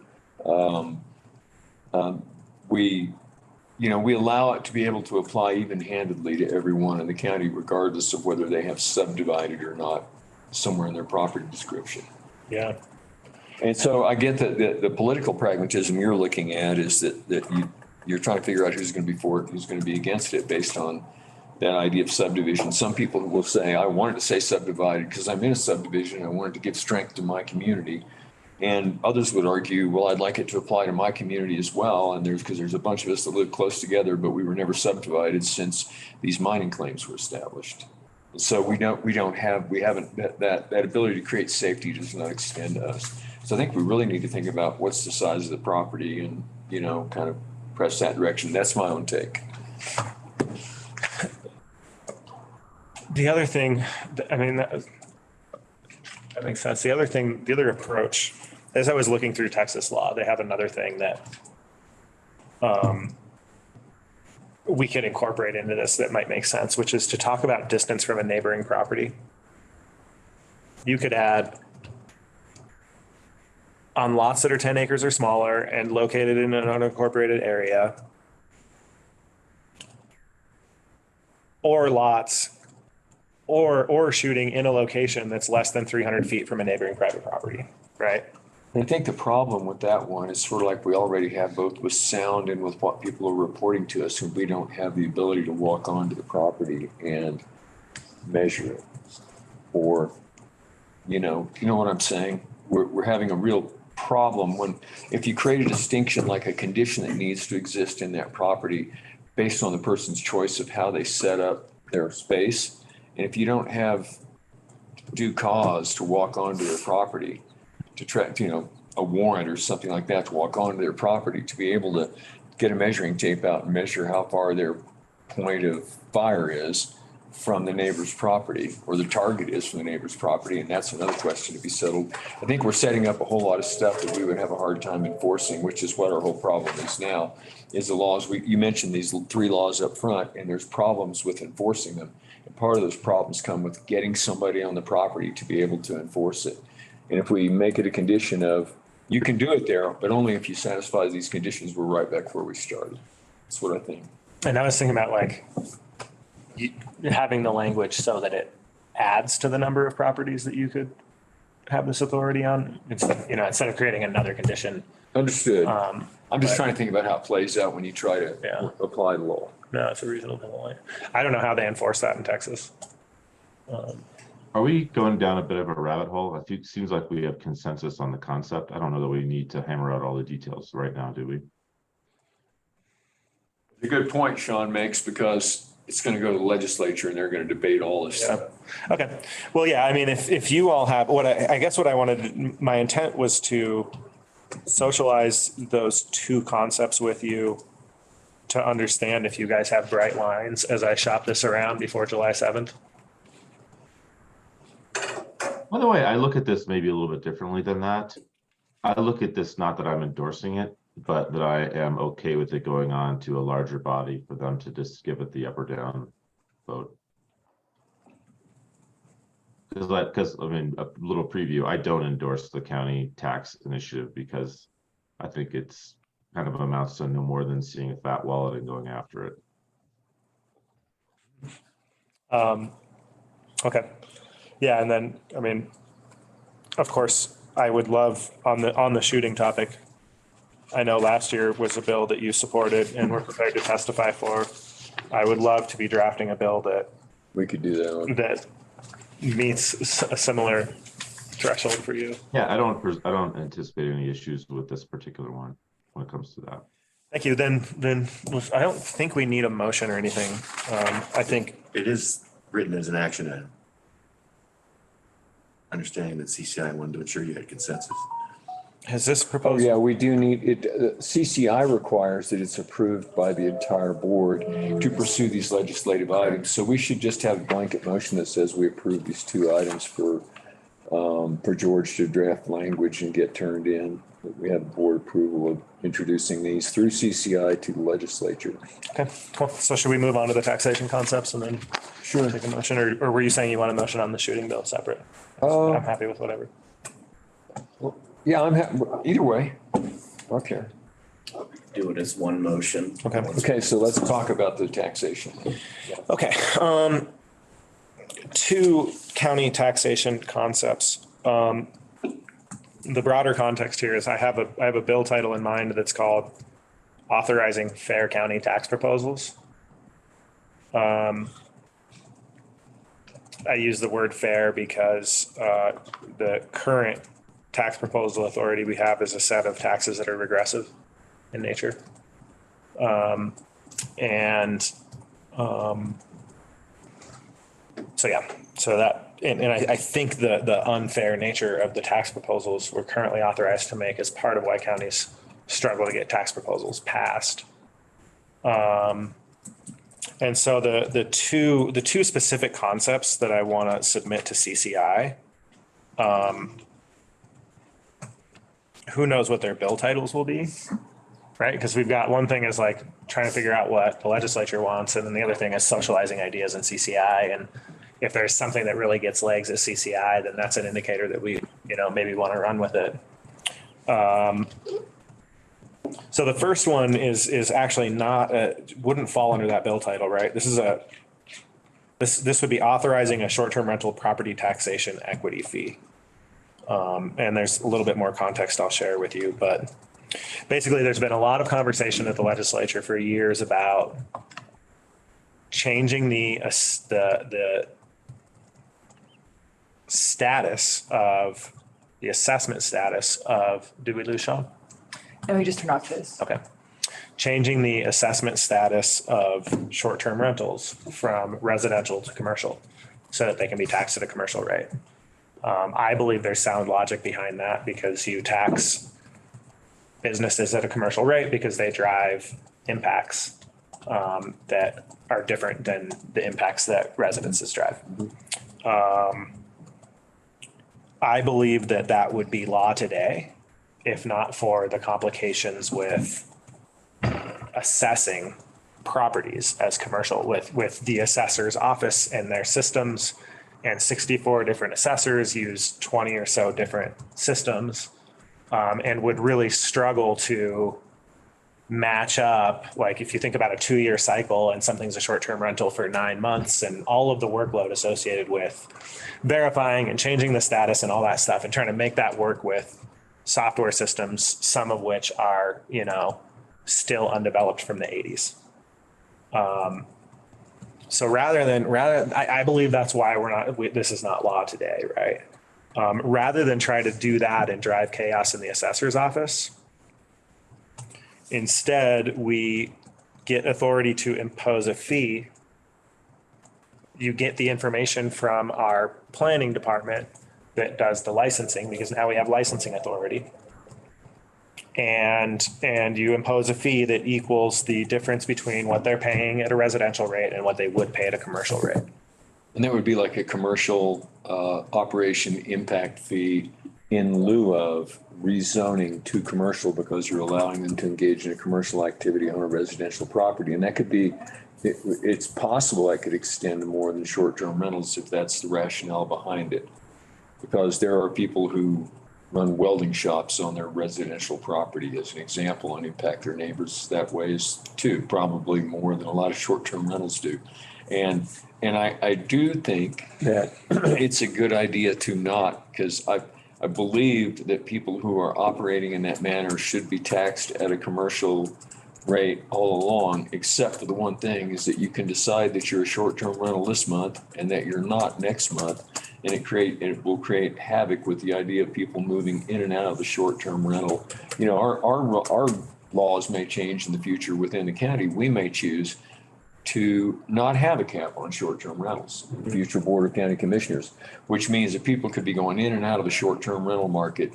B: We allow it to be able to apply even-handedly to everyone in the county, regardless of whether they have subdivided or not somewhere in their property description.
C: Yeah.
B: And so I get that the political pragmatism you're looking at is that you're trying to figure out who's going to be for it, who's going to be against it based on that idea of subdivision. Some people will say, I wanted to say subdivided because I'm in a subdivision. I wanted to give strength to my community. And others would argue, well, I'd like it to apply to my community as well. And because there's a bunch of us that live close together, but we were never subdivided since these mining claims were established. So we haven't that ability to create safety does not extend to us. So I think we really need to think about what's the size of the property and, you know, kind of press that direction. That's my own take.
C: The other thing, I mean, that makes sense. The other approach, as I was looking through Texas law, they have another thing that we could incorporate into this that might make sense, which is to talk about distance from a neighboring property. You could add on lots that are 10 acres or smaller and located in an unincorporated area, or lots or shooting in a location that's less than 300 feet from a neighboring private property, right?
B: I think the problem with that one is sort of like we already have both with sound and with what people are reporting to us, and we don't have the ability to walk onto the property and measure it. Or, you know what I'm saying? We're having a real problem if you create a distinction like a condition that needs to exist in that property based on the person's choice of how they set up their space. And if you don't have due cause to walk onto their property, to track, a warrant or something like that to walk onto their property, to be able to get a measuring tape out and measure how far their point of fire is from the neighbor's property, or the target is from the neighbor's property. And that's another question to be settled. I think we're setting up a whole lot of stuff that we would have a hard time enforcing, which is what our whole problem is now, is the laws. You mentioned these 3 laws up front, and there's problems with enforcing them. And part of those problems come with getting somebody on the property to be able to enforce it. And if we make it a condition of, you can do it there, but only if you satisfy these conditions, we're right back where we started. That's what I think.
C: And I was thinking about having the language so that it adds to the number of properties that you could have this authority on. Instead of creating another condition.
B: Understood. I'm just trying to think about how it plays out when you try to apply the law.
C: No, it's a reasonable point. I don't know how they enforce that in Texas.
F: Are we going down a bit of a rabbit hole? It seems like we have consensus on the concept. I don't know that we need to hammer out all the details right now, do we?
B: A good point Sean makes, because it's going to go to the legislature and they're going to debate all this stuff.
C: Okay. Well, yeah, I mean, if you all have my intent was to socialize those 2 concepts with you to understand if you guys have bright lines as I shop this around before July 7th.
F: By the way, I look at this maybe a little bit differently than that. I look at this not that I'm endorsing it, but that I am okay with it going on to a larger body for them to just give it the up or down vote. Because I mean, a little preview, I don't endorse the county tax initiative because I think it's kind of amounts to no more than seeing a fat wallet and going after it.
C: Okay. Yeah, and then, I mean, of course, I would love on the shooting topic. I know last year was a bill that you supported and were prepared to testify for. I would love to be drafting a bill that
B: We could do that one.
C: that meets a similar threshold for you.
F: Yeah, I don't anticipate any issues with this particular one when it comes to that.
C: Thank you. Then I don't think we need a motion or anything. I think
G: It is written as an action item. Understanding that CCI wanted to ensure you had consensus.
C: Has this
B: Oh,
C: proposal?
B: yeah, we do need it. CCI requires that it's approved by the entire board to pursue these legislative items. So we should just have a blanket motion that says we approve these two items for George to draft language and get turned in. We have board approval of introducing these through CCI to the legislature.
C: Okay, cool. So should we move on to the taxation concepts and then take a motion, or were you saying you want a motion on the shooting bill separate? I'm happy with whatever.
B: Yeah, either way. Okay.
E: Do it as one motion.
C: Okay.
B: Okay, so let's talk about the taxation.
C: Okay, two county taxation concepts. The broader context here is I have a bill title in mind that's called authorizing fair county tax proposals. I use the word fair because the current tax proposal authority we have is a set of taxes that are regressive in nature. So yeah, so that, and I think the unfair nature of the tax proposals we're currently authorized to make is part of why counties struggle to get tax proposals passed. And so the two specific concepts that I want to submit to CCI, who knows what their bill titles will be, right? Because we've got one thing is like trying to figure out what the legislature wants, and then the other thing is socializing ideas in CCI. And if there's something that really gets legs at CCI, then that's an indicator that we, maybe want to run with it. So the first one is actually wouldn't fall under that bill title, right? This would be authorizing a short-term rental property taxation equity fee. And there's a little bit more context I'll share with you, but basically there's been a lot of conversation at the legislature for years about changing the status of the assessment status of, did we lose Sean?
H: And we just turn off his.
C: Okay. Changing the assessment status of short-term rentals from residential to commercial so that they can be taxed at a commercial rate. I believe there's sound logic behind that because you tax businesses at a commercial rate because they drive impacts that are different than the impacts that residences drive. I believe that would be law today, if not for the complications with assessing properties as commercial with the assessor's office and their systems, and 64 different assessors use 20 or so different systems, and would really struggle to match up. Like if you think about a 2-year cycle and something's a short-term rental for 9 months and all of the workload associated with verifying and changing the status and all that stuff and trying to make that work with software systems, some of which are, still undeveloped from the 80s. So I believe that's why this is not law today, right? Rather than try to do that and drive chaos in the assessor's office, instead we get authority to impose a fee. You get the information from our planning department that does the licensing, because now we have licensing authority. And you impose a fee that equals the difference between what they're paying at a residential rate and what they would pay at a commercial rate.
B: And that would be like a commercial operation impact fee in lieu of rezoning to commercial because you're allowing them to engage in a commercial activity on a residential property. And that could be, it's possible that could extend to more than short-term rentals if that's the rationale behind it. Because there are people who run welding shops on their residential property as an example and impact their neighbors that way too, probably more than a lot of short-term rentals do. And I do think that it's a good idea to not, because I believed that people who are operating in that manner should be taxed at a commercial rate all along, except for the one thing is that you can decide that you're a short-term rental this month and that you're not next month. And it will create havoc with the idea of people moving in and out of the short-term rental. Our laws may change in the future within the county. We may choose to not have a cap on short-term rentals in the future Board of County Commissioners, which means that people could be going in and out of the short-term rental market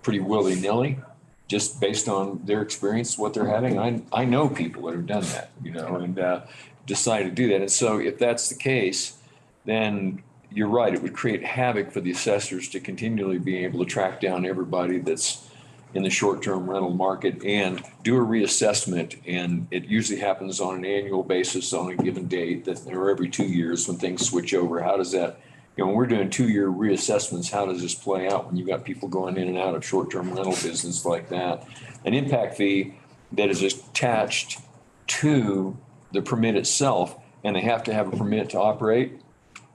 B: pretty willy-nilly, just based on their experience, what they're having. I know people that have done that, and decided to do that. And so if that's the case, then you're right, it would create havoc for the assessors to continually be able to track down everybody that's in the short-term rental market and do a reassessment. And it usually happens on an annual basis on a given date or every 2 years when things switch over. How does that, when we're doing 2-year reassessments, how does this play out when you've got people going in and out of short-term rental business like that? An impact fee that is attached to the permit itself, and they have to have a permit to operate,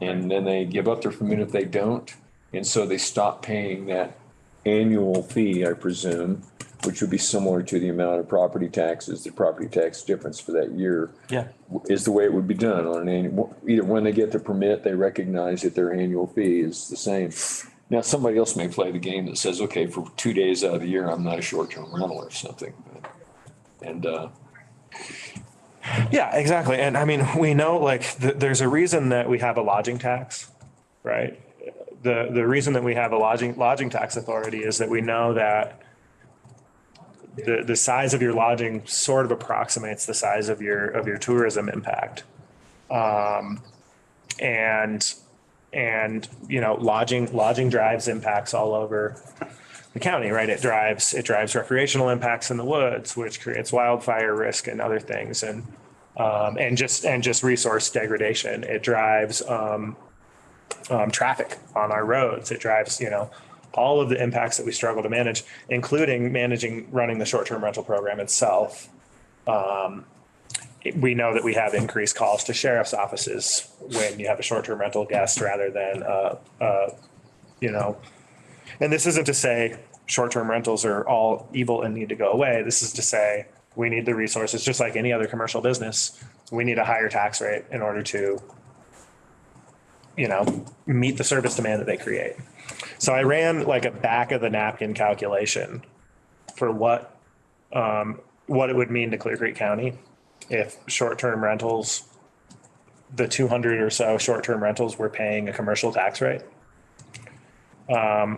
B: and then they give up their permit if they don't. And so they stop paying that annual fee, I presume, which would be similar to the amount of property taxes, the property tax difference for that year.
C: Yeah.
B: Is the way it would be done on an annual, either when they get the permit, they recognize that their annual fee is the same. Now, somebody else may play the game that says, okay, for 2 days out of the year, I'm not a short-term rental or something. And,
C: Yeah, exactly. And I mean, we know like there's a reason that we have a lodging tax, right? The reason that we have a lodging tax authority is that we know that the size of your lodging sort of approximates the size of your tourism impact. And lodging drives impacts all over the county, right? It drives recreational impacts in the woods, which creates wildfire risk and other things, and just resource degradation. It drives traffic on our roads. It drives all of the impacts that we struggle to manage, including running the short-term rental program itself. We know that we have increased calls to sheriff's offices when you have a short-term rental guest rather than and this isn't to say short-term rentals are all evil and need to go away. This is to say we need the resources, just like any other commercial business. We need a higher tax rate in order to, meet the service demand that they create. So I ran like a back of the napkin calculation for what it would mean to Clear Creek County if short-term rentals, the 200 or so short-term rentals, were paying a commercial tax rate.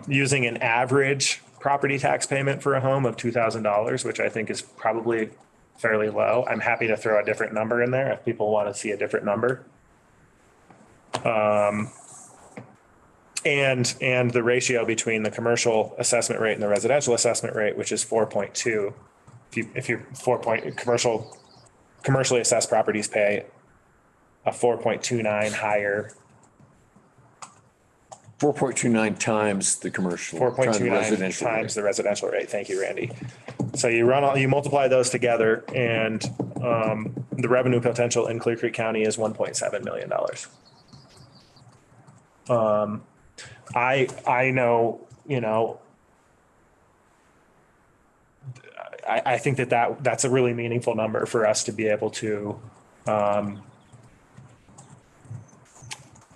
C: Using an average property tax payment for a home of $2,000, which I think is probably fairly low. I'm happy to throw a different number in there if people want to see a different number. And the ratio between the commercial assessment rate and the residential assessment rate, which is 4.2. If you're commercially assessed properties pay a 4.29 higher.
B: 4.29 times the commercial.
C: 4.29 times the residential rate. Thank you, Randy. So you multiply those together, and the revenue potential in Clear Creek County is $1.7 million. I know, I think that's a really meaningful number for us to be able to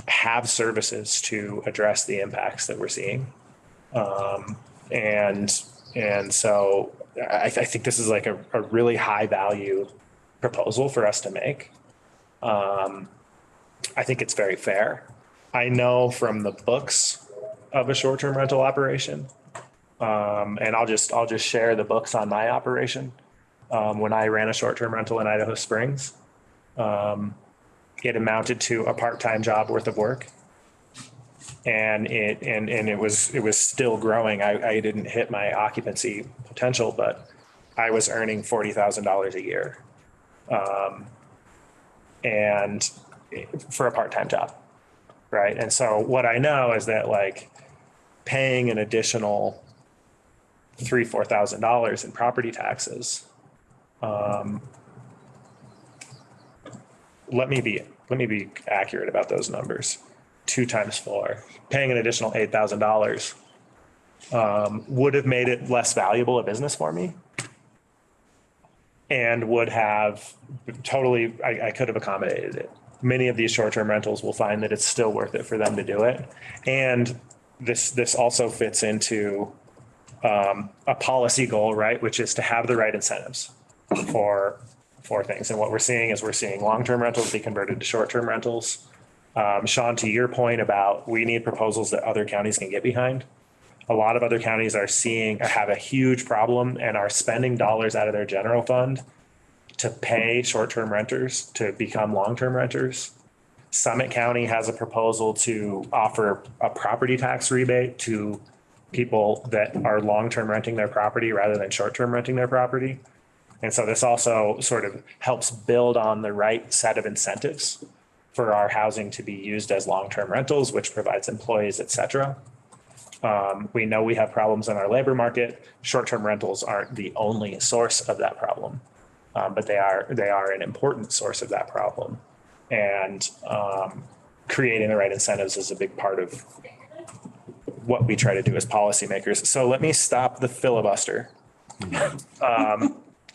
C: have services to address the impacts that we're seeing. And so I think this is like a really high value proposal for us to make. I think it's very fair. I know from the books of a short-term rental operation, and I'll just share the books on my operation. When I ran a short-term rental in Idaho Springs, it amounted to a part-time job worth of work, and it was still growing. I didn't hit my occupancy potential, but I was earning $40,000 a year, and for a part-time job, right? And so what I know is that like paying an additional $3,000-$4,000 in property taxes. Let me be accurate about those numbers. 2 times 4, paying an additional $8,000 would have made it less valuable a business for me, and would have totally, I could have accommodated it. Many of these short-term rentals will find that it's still worth it for them to do it. And this also fits into a policy goal, right? Which is to have the right incentives for things. And what we're seeing is long-term rentals be converted to short-term rentals. Sean, to your point about we need proposals that other counties can get behind. A lot of other counties have a huge problem and are spending dollars out of their general fund to pay short-term renters to become long-term renters. Summit County has a proposal to offer a property tax rebate to people that are long-term renting their property rather than short-term renting their property. And so this also sort of helps build on the right set of incentives for our housing to be used as long-term rentals, which provides employees, et cetera. We know we have problems in our labor market. Short-term rentals aren't the only source of that problem, but they are an important source of that problem. And creating the right incentives is a big part of what we try to do as policymakers. So let me stop the filibuster.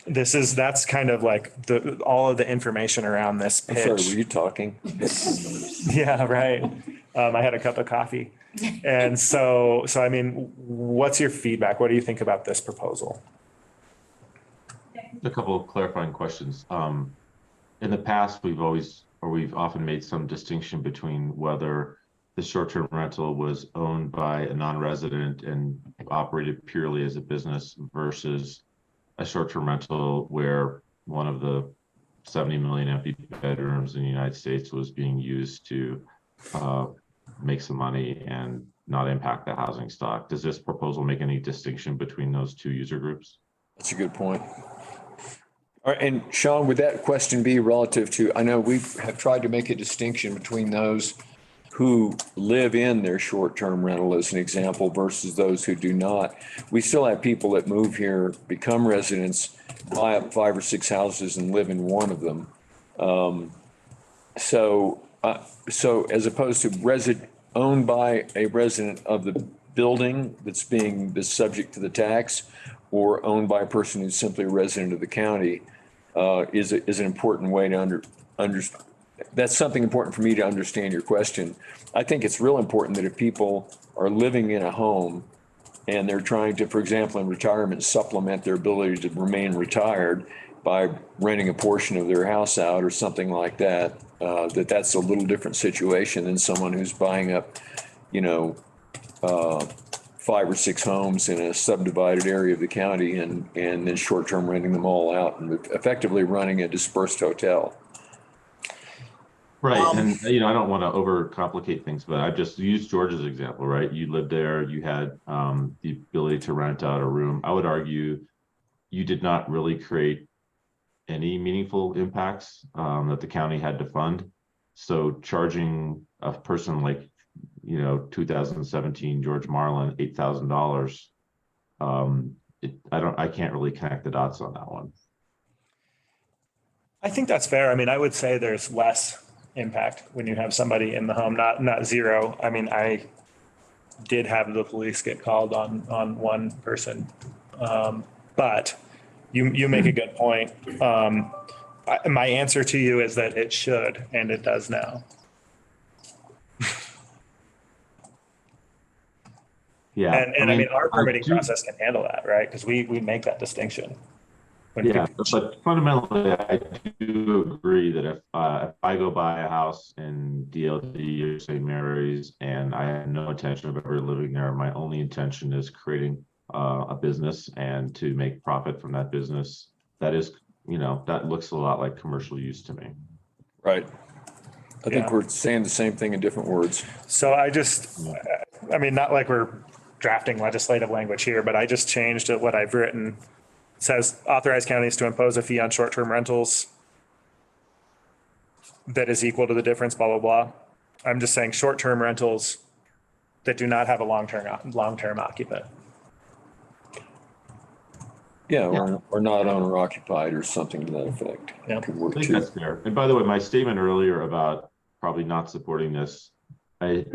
C: That's kind of like all of the information around this
B: I'm sorry,
C: pitch.
B: were you talking?
C: Yeah, right. I had a cup of coffee. And so I mean, what's your feedback? What do you think about this proposal?
F: A couple of clarifying questions. In the past, we've often made some distinction between whether the short-term rental was owned by a non-resident and operated purely as a business versus a short-term rental where one of the 70 million empty bedrooms in the United States was being used to make some money and not impact the housing stock. Does this proposal make any distinction between those two user groups?
B: That's a good point. All right, and Sean, would that question be relative to, I know we have tried to make a distinction between those who live in their short-term rental as an example versus those who do not. We still have people that move here, become residents, buy up 5 or 6 houses and live in one of them. So as opposed to owned by a resident of the building that's subject to the tax, or owned by a person who's simply a resident of the county, is an important way to understand. That's something important for me to understand your question. I think it's real important that if people are living in a home and they're trying to, for example, in retirement, supplement their ability to remain retired by renting a portion of their house out or something like that, that's a little different situation than someone who's buying up, 5 or 6 homes in a subdivided area of the county and then short-term renting them all out and effectively running a dispersed hotel.
F: Right. And, I don't want to overcomplicate things, but I just used George's example, right? You lived there, you had the ability to rent out a room. I would argue you did not really create any meaningful impacts that the county had to fund. So charging a person like, 2017 George Marlin $8,000, I can't really connect the dots on that one.
C: I think that's fair. I mean, I would say there's less impact when you have somebody in the home, not zero. I mean, I did have the police get called on one person. But you make a good point. My answer to you is that it should, and it does now.
F: Yeah.
C: And I mean, our permitting process can handle that, right? Because we make that distinction.
F: Yeah, but fundamentally, I do agree that if I go buy a house in DLD or St. Mary's and I have no intention of ever living there, my only intention is creating a business and to make profit from that business, that is, that looks a lot like commercial use to me.
B: Right. I think we're saying the same thing in different words.
C: So I mean, not like we're drafting legislative language here, but I just changed what I've written. It says authorize counties to impose a fee on short-term rentals that is equal to the difference, blah, blah, blah. I'm just saying short-term rentals that do not have a long-term occupant.
B: Yeah, or not owner occupied or something to that effect.
C: Yeah.
B: Could work
F: I think
B: too.
F: that's fair. And by the way, my statement earlier about probably not supporting this, I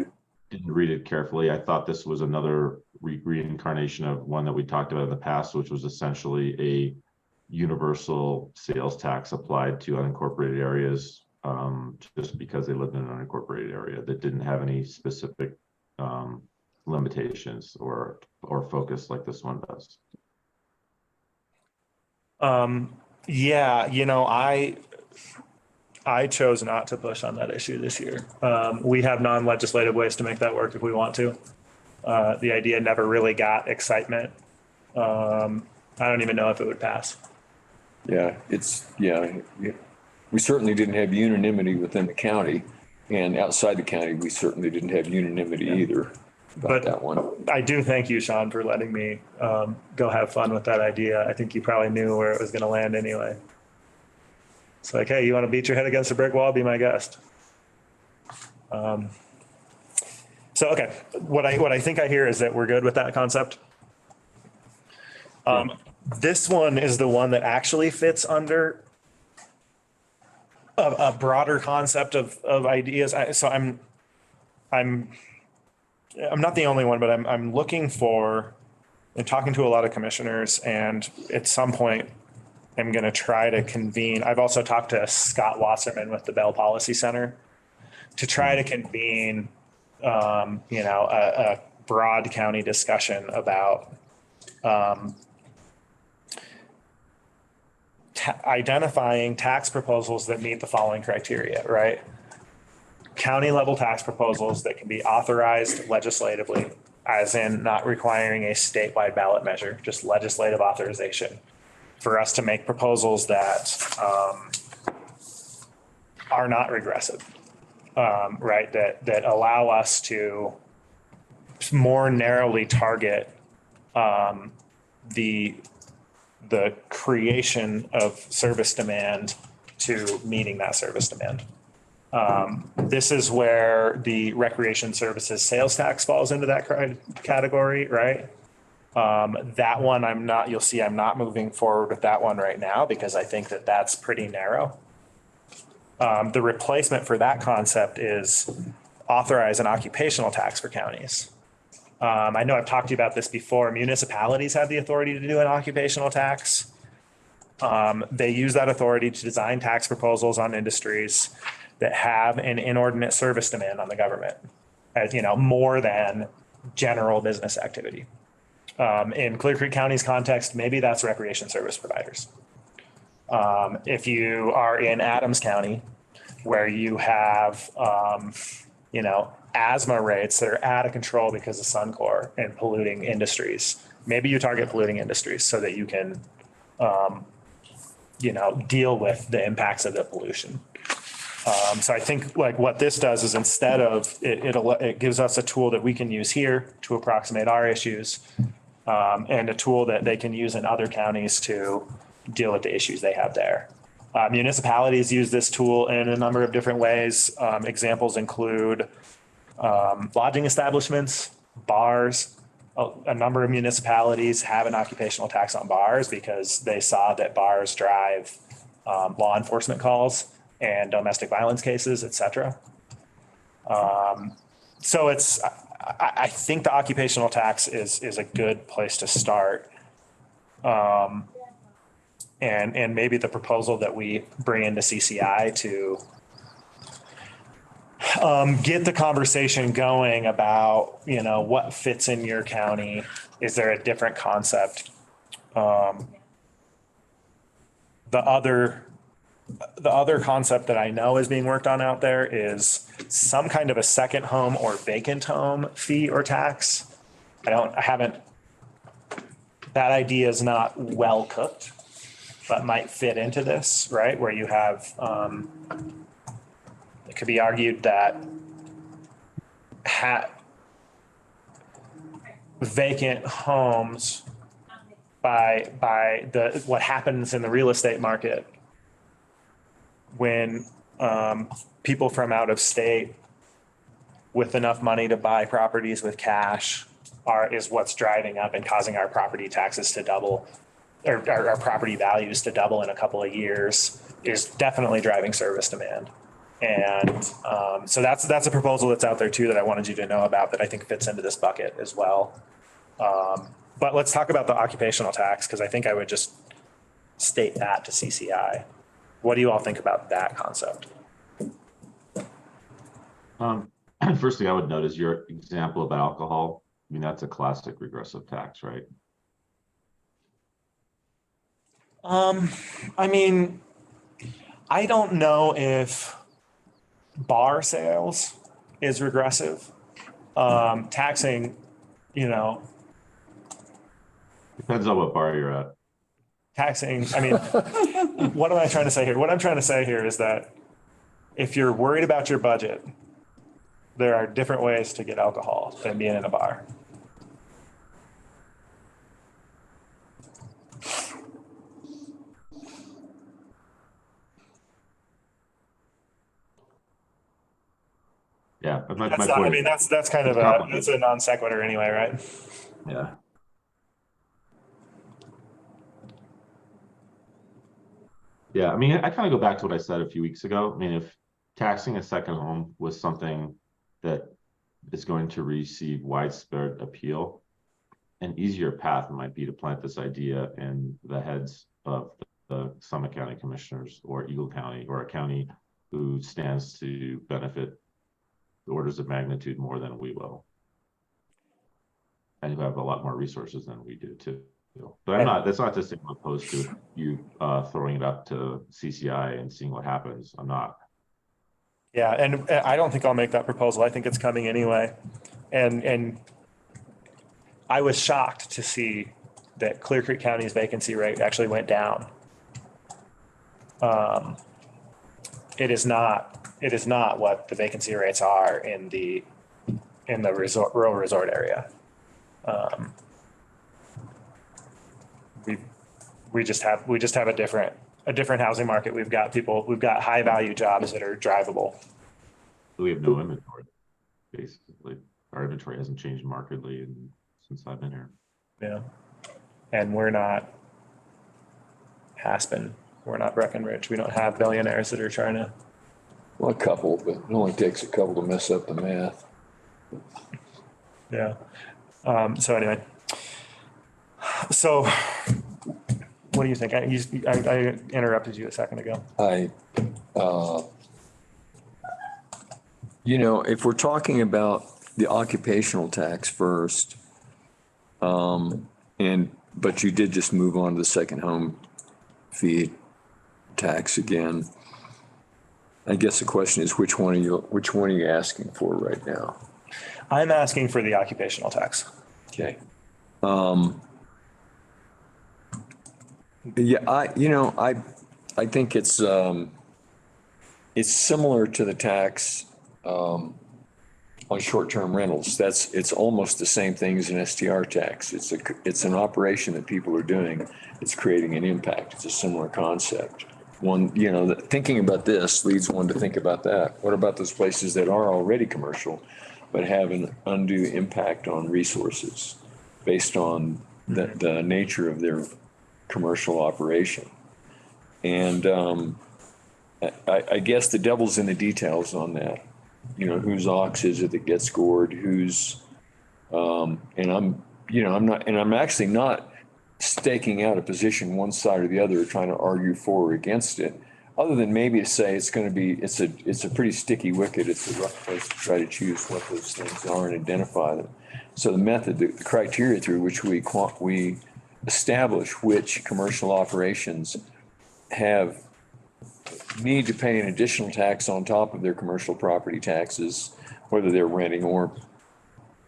F: didn't read it carefully. I thought this was another reincarnation of one that we talked about in the past, which was essentially a universal sales tax applied to unincorporated areas, just because they lived in an unincorporated area that didn't have any specific limitations or focus like this one does.
C: Yeah, I chose not to push on that issue this year. We have non-legislative ways to make that work if we want to. The idea never really got excitement. I don't even know if it would pass.
B: Yeah, we certainly didn't have unanimity within the county, and outside the county, we certainly didn't have unanimity either
C: But-
B: about that one.
C: I do thank you, Sean, for letting me go have fun with that idea. I think you probably knew where it was going to land anyway. It's like, hey, you want to beat your head against a brick wall? Be my guest. So, okay, what I think I hear is that we're good with that concept. This one is the one that actually fits under a broader concept of ideas. So I'm not the only one, but I'm looking for and talking to a lot of commissioners, and at some point I'm going to try to convene. I've also talked to Scott Wasserman with the Bell Policy Center to try to convene, a broad county discussion about identifying tax proposals that meet the following criteria, right? County level tax proposals that can be authorized legislatively, as in not requiring a statewide ballot measure, just legislative authorization for us to make proposals that are not regressive, right? That allow us to more narrowly target the creation of service demand to meeting that service demand. This is where the recreation services sales tax falls into that category, right? That one you'll see I'm not moving forward with that one right now because I think that that's pretty narrow. The replacement for that concept is authorize an occupational tax for counties. I know I've talked to you about this before. Municipalities have the authority to do an occupational tax. They use that authority to design tax proposals on industries that have an inordinate service demand on the government, as more than general business activity. In Clear Creek County's context, maybe that's recreation service providers. If you are in Adams County, where you have, asthma rates that are out of control because of Suncor and polluting industries, maybe you target polluting industries so that you can, deal with the impacts of the pollution. So I think like what this does is instead of it gives us a tool that we can use here to approximate our issues, and a tool that they can use in other counties to deal with the issues they have there. Municipalities use this tool in a number of different ways. Examples include lodging establishments, bars. A number of municipalities have an occupational tax on bars because they saw that bars drive law enforcement calls and domestic violence cases, et cetera. So I think the occupational tax is a good place to start. And maybe the proposal that we bring into CCI to get the conversation going about, what fits in your county. Is there a different concept? The other concept that I know is being worked on out there is some kind of a second home or vacant home fee or tax. That idea is not well cooked, but might fit into this, right? Where you have, it could be argued that vacant homes by what happens in the real estate market when people from out of state with enough money to buy properties with cash is what's driving up and causing our property taxes to double, or our property values to double in a couple of years, is definitely driving service demand. And so that's a proposal that's out there too that I wanted you to know about that I think fits into this bucket as well. But let's talk about the occupational tax, because I think I would just state that to CCI. What do you all think about that concept?
F: First thing I would note is your example of alcohol. I mean, that's a classic regressive tax, right?
C: I mean, I don't know if bar sales is regressive. Taxing you know,
F: Depends on what bar you're at.
C: taxing, I mean, what am I trying to say here? What I'm trying to say here is that if you're worried about your budget, there are different ways to get alcohol than being in a bar.
F: Yeah, but my
C: That's not, I
F: point
C: mean,
F: is,
C: that's kind of
F: it's
C: a,
F: complicated.
C: that's a non sequitur anyway, right?
F: yeah. Yeah, I mean, I kind of go back to what I said a few weeks ago. I mean, if taxing a second home was something that is going to receive widespread appeal, an easier path might be to plant this idea in the heads of the Summit County commissioners or Eagle County or a county who stands to benefit orders of magnitude more than we will. And who have a lot more resources than we do too. But that's not to say I'm opposed to you throwing it up to CCI and seeing what happens. I'm not.
C: Yeah, and I don't think I'll make that proposal. I think it's coming anyway. And I was shocked to see that Clear Creek County's vacancy rate actually went down. It is not what the vacancy rates are in the rural resort area. We just have a different housing market. We've got high value jobs that are drivable.
F: We have no inventory, basically. Our inventory hasn't changed markedly since I've been here.
C: Yeah. And we're not Aspen. We're not Breckenridge. We don't have billionaires that are trying to.
B: Well, a couple, but it only takes a couple to mess up the math.
C: Yeah. So anyway. So what do you think? I interrupted you a second ago.
B: If we're talking about the occupational tax first, but you did just move on to the second home fee tax again. I guess the question is, which one are you asking for right now?
C: I'm asking for the occupational tax.
B: Okay. Yeah, I think it's similar to the tax on short-term rentals. It's almost the same thing as an STR tax. It's an operation that people are doing. It's creating an impact. It's a similar concept. Thinking about this leads one to think about that. What about those places that are already commercial, but have an undue impact on resources based on the nature of their commercial operation? And I guess the devil's in the details on that. Whose ox is it that gets gored? I'm actually not staking out a position one side or the other, trying to argue for or against it, other than maybe to say it's a pretty sticky wicket. It's a rough place to try to choose what those things are and identify them. So the method, the criteria through which we establish which commercial operations need to pay an additional tax on top of their commercial property taxes, whether they're renting or,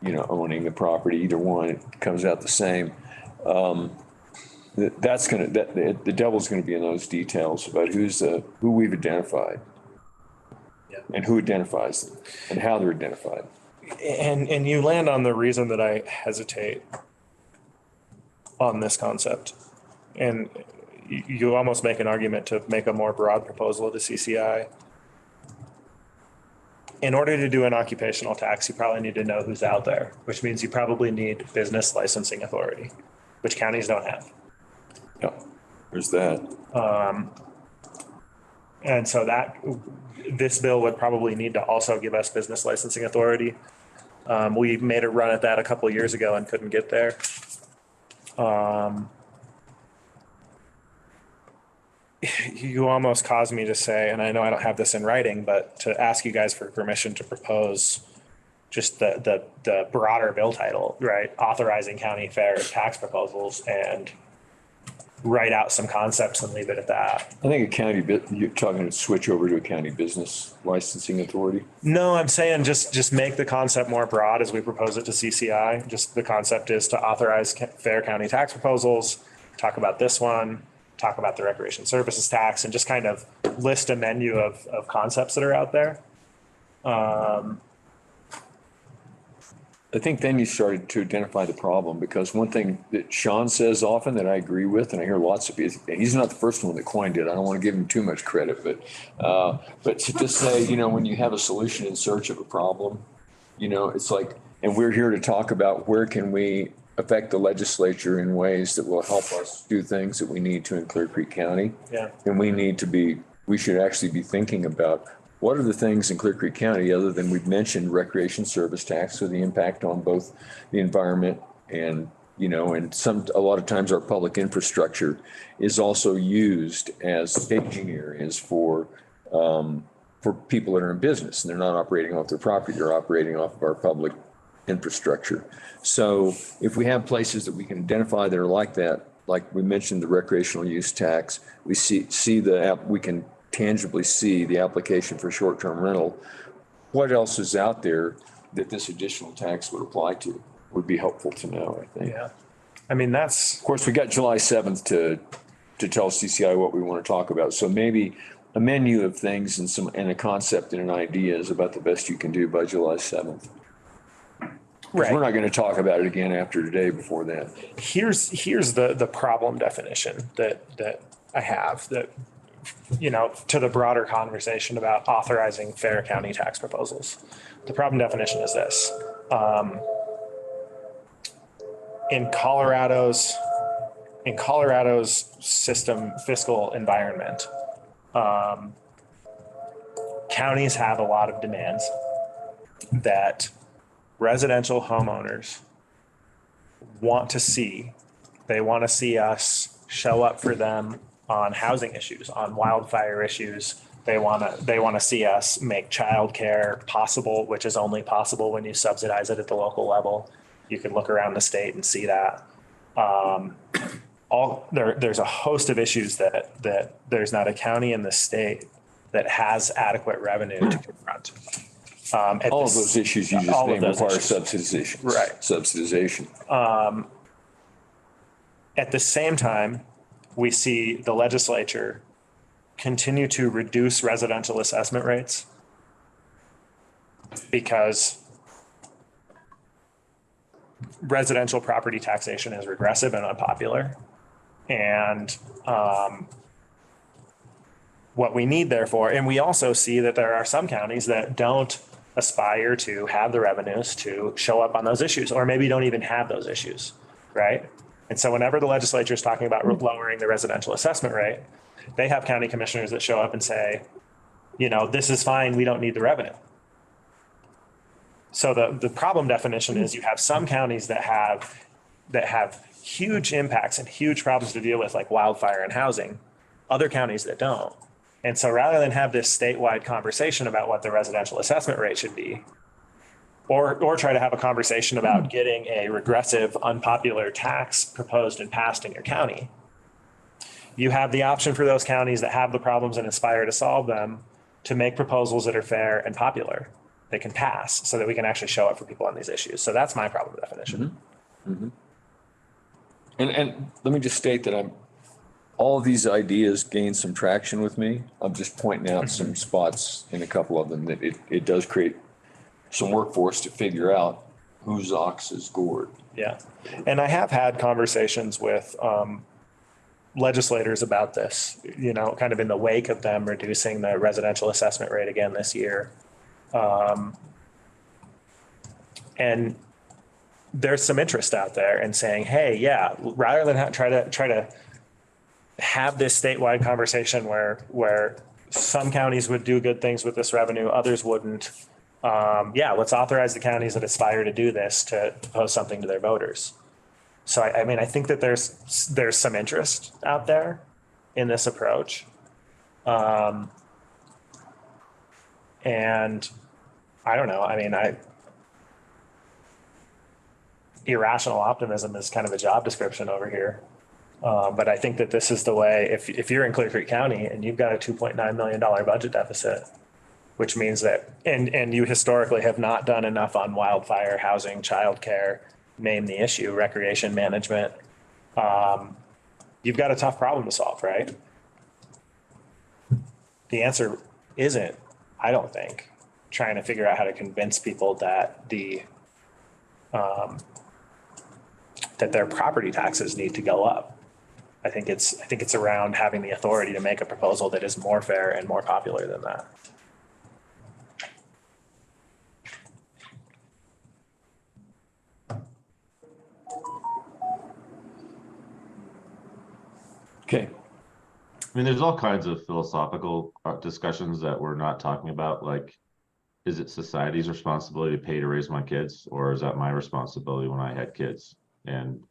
B: owning the property, either one, it comes out the same. The devil's going to be in those details about who we've identified, and who identifies them and how they're identified.
C: And you land on the reason that I hesitate on this concept. And you almost make an argument to make a more broad proposal to CCI. In order to do an occupational tax, you probably need to know who's out there, which means you probably need business licensing authority, which counties don't have.
B: Yeah, there's that.
C: And so this bill would probably need to also give us business licensing authority. We made a run at that a couple of years ago and couldn't get there. You almost caused me to say, and I know I don't have this in writing, but to ask you guys for permission to propose just the broader bill title, right? Authorizing county fair tax proposals. And write out some concepts and leave it at that.
B: I think you're talking to switch over to a county business licensing authority.
C: No, I'm saying just make the concept more broad as we propose it to CCI. Just the concept is to authorize fair county tax proposals, talk about this one, talk about the recreation services tax, and just kind of list a menu of concepts that are out there.
B: I think then you started to identify the problem, because one thing that Sean says often that I agree with, and I hear lots of people, and he's not the first one that coined it. I don't want to give him too much credit, but to just say, when you have a solution in search of a problem, it's like, and we're here to talk about where can we affect the legislature in ways that will help us do things that we need to in Clear Creek County.
C: Yeah.
B: And we should actually be thinking about what are the things in Clear Creek County, other than we've mentioned recreation service tax, so the impact on both the environment and, and a lot of times our public infrastructure is also used as staging areas for people that are in business, and they're not operating off their property, they're operating off of our public infrastructure. So if we have places that we can identify that are like that, like we mentioned, the recreational use tax, we we can tangibly see the application for short-term rental. What else is out there that this additional tax would apply to? Would be helpful to know, I think.
C: Yeah. I mean,
B: Of course, we got July 7th to tell CCI what we want to talk about. So maybe a menu of things and a concept and an idea is about the best you can do by July 7th. Right. We're not going to talk about it again after today before that.
C: here's the problem definition that I have that, to the broader conversation about authorizing fair county tax proposals. The problem definition is this. In Colorado's system fiscal environment, counties have a lot of demands that residential homeowners want to see. They want to see us show up for them on housing issues, on wildfire issues. They want to see us make childcare possible, which is only possible when you subsidize it at the local level. You can look around the state and see that. There's a host of issues that there's not a county in the state that has adequate revenue to confront.
B: All of those issues you just named require subsidization.
C: Right.
B: Subsidization.
C: At the same time, we see the legislature continue to reduce residential assessment rates because residential property taxation is regressive and unpopular. And what we need, therefore, and we also see that there are some counties that don't aspire to have the revenues to show up on those issues, or maybe don't even have those issues, right? And so whenever the legislature is talking about lowering the residential assessment rate, they have county commissioners that show up and say, this is fine, we don't need the revenue. So the problem definition is you have some counties that have huge impacts and huge problems to deal with, like wildfire and housing, other counties that don't. And so rather than have this statewide conversation about what the residential assessment rate should be, or try to have a conversation about getting a regressive, unpopular tax proposed and passed in your county, you have the option for those counties that have the problems and aspire to solve them to make proposals that are fair and popular that can pass, so that we can actually show up for people on these issues. So that's my problem definition.
B: Mm-hmm. And let me just state that all of these ideas gain some traction with me. I'm just pointing out some spots in a couple of them that it does create some work for us to figure out whose ox is gored.
C: Yeah. And I have had conversations with legislators about this, kind of in the wake of them reducing the residential assessment rate again this year. And there's some interest out there in saying, hey, yeah, rather than try to have this statewide conversation where some counties would do good things with this revenue, others wouldn't. Let's authorize the counties that aspire to do this to propose something to their voters. So, I think that there's some interest out there in this approach. And I don't know. Irrational optimism is kind of a job description over here. But I think that this is the way, if you're in Clear Creek County and you've got a $2.9 million budget deficit, which means that, and you historically have not done enough on wildfire, housing, childcare, name the issue, recreation management, you've got a tough problem to solve, right? The answer isn't, I don't think, trying to figure out how to convince people that that their property taxes need to go up. I think it's around having the authority to make a proposal that is more fair and more popular than that.
B: Okay.
F: I mean, there's all kinds of philosophical discussions that we're not talking about, like, is it society's responsibility to pay to raise my kids, or is that my responsibility when I had kids? And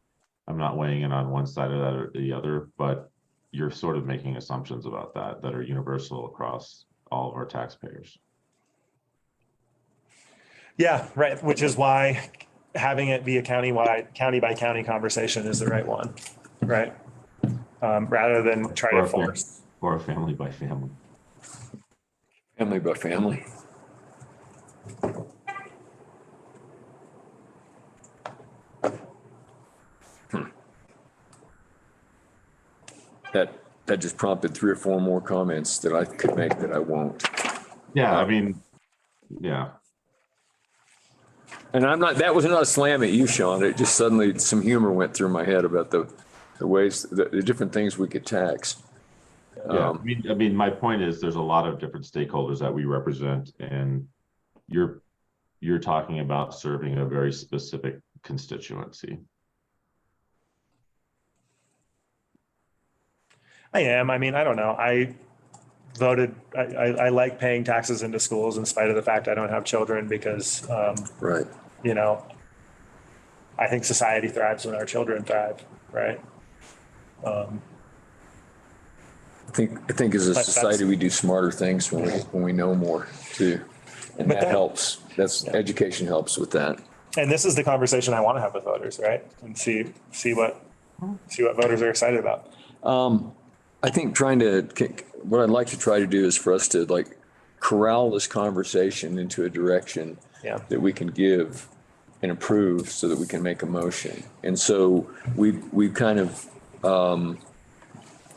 F: I'm not weighing in on one side of that or the other, but you're sort of making assumptions about that are universal across all of our taxpayers.
C: Yeah, right, which is why having it be a county-wide, county by county conversation is the right one, right? Rather than try to force.
F: Or family by family.
B: Family by family. That just prompted 3 or 4 more comments that I could make that I won't.
F: Yeah, I mean, yeah.
B: And that was not a slam at you, Sean. It just suddenly some humor went through my head about the ways, the different things we could tax.
F: Yeah, I mean, my point is there's a lot of different stakeholders that we represent, and you're talking about serving a very specific constituency.
C: I am. I mean, I don't know. I like paying taxes into schools in spite of the fact I don't have children because,
B: Right.
C: you know, I think society thrives when our children thrive, right?
B: I think as a society, we do smarter things when we know more too. And
C: But
B: that helps. Education helps with that.
C: And this is the conversation I want to have with voters, right? And see what voters are excited about.
B: I think what I'd like to try to do is for us to like corral this conversation into a direction that we can give and approve so that we can make a motion. And so we've kind of,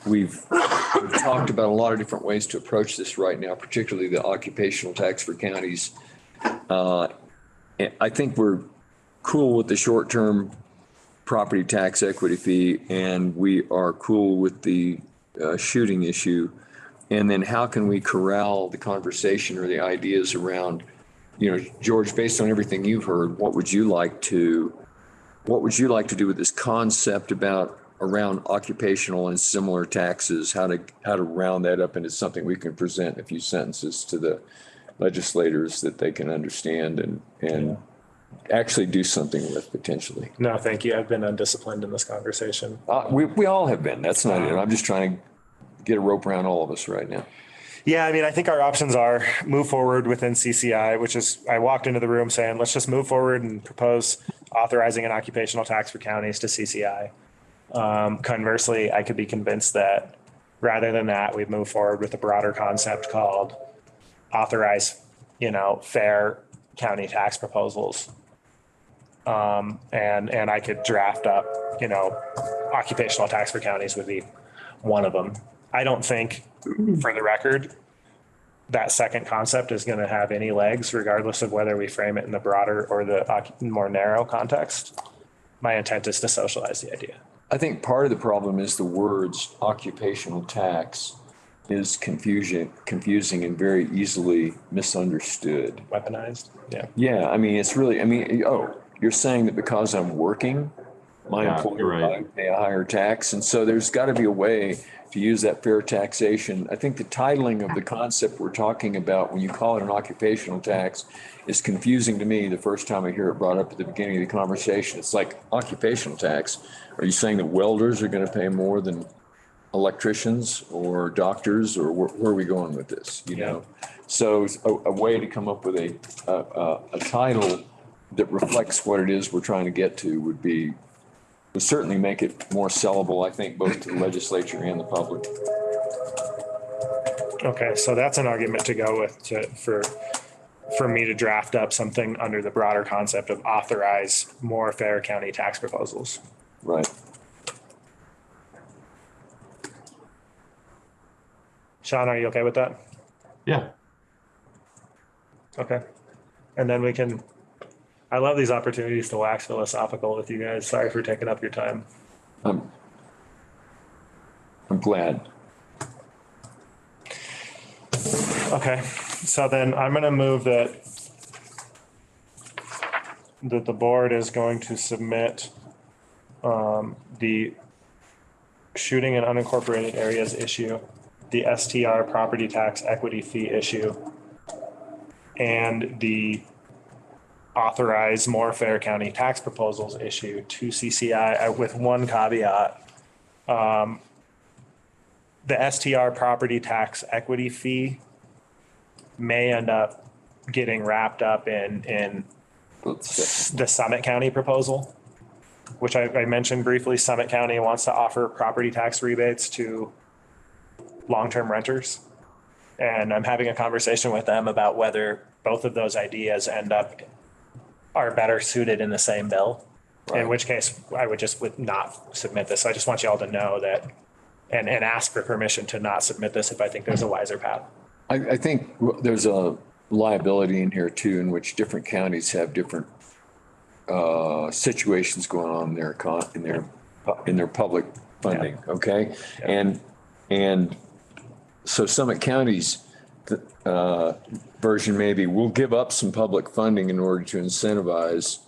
B: we've talked about a lot of different ways to approach this right now, particularly the occupational tax for counties. I think we're cool with the short-term property tax equity fee, and we are cool with the shooting issue. And then how can we corral the conversation or the ideas around, George, based on everything you've heard, what would you like to do with this concept around occupational and similar taxes, how to round that up into something we can present in a few sentences to the legislators that they can understand and actually do something with potentially.
C: No, thank you. I've been undisciplined in this conversation.
B: We all have been. That's not it. I'm just trying to get a rope around all of us right now.
C: Yeah, I mean, I think our options are move forward within CCI, which is, I walked into the room saying, let's just move forward and propose authorizing an occupational tax for counties to CCI. Conversely, I could be convinced that rather than that, we'd move forward with a broader concept called authorize, fair county tax proposals. And I could draft up, occupational tax for counties would be one of them. I don't think, for the record, that second concept is going to have any legs, regardless of whether we frame it in the broader or the more narrow context. My intent is to socialize the idea.
B: I think part of the problem is the words occupational tax is confusing and very easily misunderstood.
C: Weaponized. Yeah.
B: Yeah. I mean, it's really, you're saying that because I'm working, my employer might pay a higher tax. And so there's got to be a way to use that fair taxation. I think the titling of the concept we're talking about, when you call it an occupational tax, is confusing to me the first time I hear it brought up at the beginning of the conversation. It's like occupational tax. Are you saying that welders are going to pay more than electricians or doctors, or where are we going with this? So a way to come up with a title that reflects what it is we're trying to get to would be would certainly make it more sellable, I think, both to the legislature and the public.
C: Okay, so that's an argument to go with for me to draft up something under the broader concept of authorize more fair county tax proposals.
B: Right.
C: Sean, are you okay with that?
F: Yeah,
C: Okay. And then we can, I love these opportunities to wax philosophical with you guys. Sorry for taking up your time.
B: I'm glad.
C: Okay, so then I'm gonna move that the board is going to submit the shooting in unincorporated areas issue, the STR property tax equity fee issue, and the authorize more fair county tax proposals issue to CCI with one caveat. The STR property tax equity fee may end up getting wrapped up in the Summit County proposal, which I mentioned briefly. Summit County wants to offer property tax rebates to long-term renters. And I'm having a conversation with them about whether both of those ideas are better suited in the same bill. In which case I would not submit this. So I just want you all to know that and ask for permission to not submit this if I think there's a wiser path.
B: I think there's a liability in here too, in which different counties have different situations going on in their public funding.
C: Yeah.
B: Okay.
C: Yeah.
B: And so Summit County's version maybe we'll give up some public funding in order to incentivize,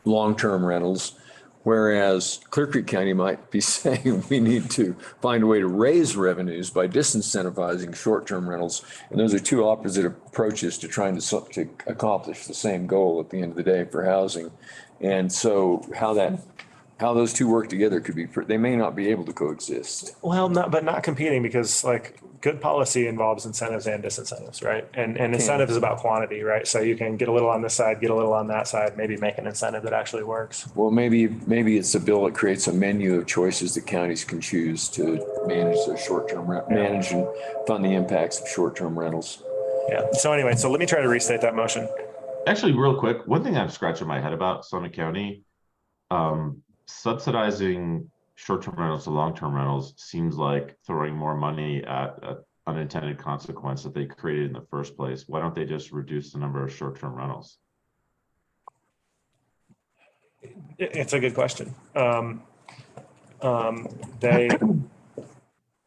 B: long-term rentals. Whereas Clear Creek County might be saying we need to find a way to raise revenues by disincentivizing short-term rentals. And those are two opposite approaches to trying to accomplish the same goal at the end of the day for housing. And so how those two work together they may not be able to coexist.
C: Well, not competing, because like good policy involves incentives and disincentives, right? And incentive is about quantity, right? So you can get a little on this side, get a little on that side, maybe make an incentive that actually works.
B: Well, maybe it's a bill that creates a menu of choices that counties can choose to manage their manage and fund the impacts of short-term rentals.
C: Yeah. So anyway, so let me try to restate that motion.
F: actually, real quick, one thing I'm scratching my head about Summit County, subsidizing short-term rentals to long-term rentals seems like throwing more money at an unintended consequence that they created in the first place. Why don't they just reduce the number of short-term rentals?
C: It's a good question.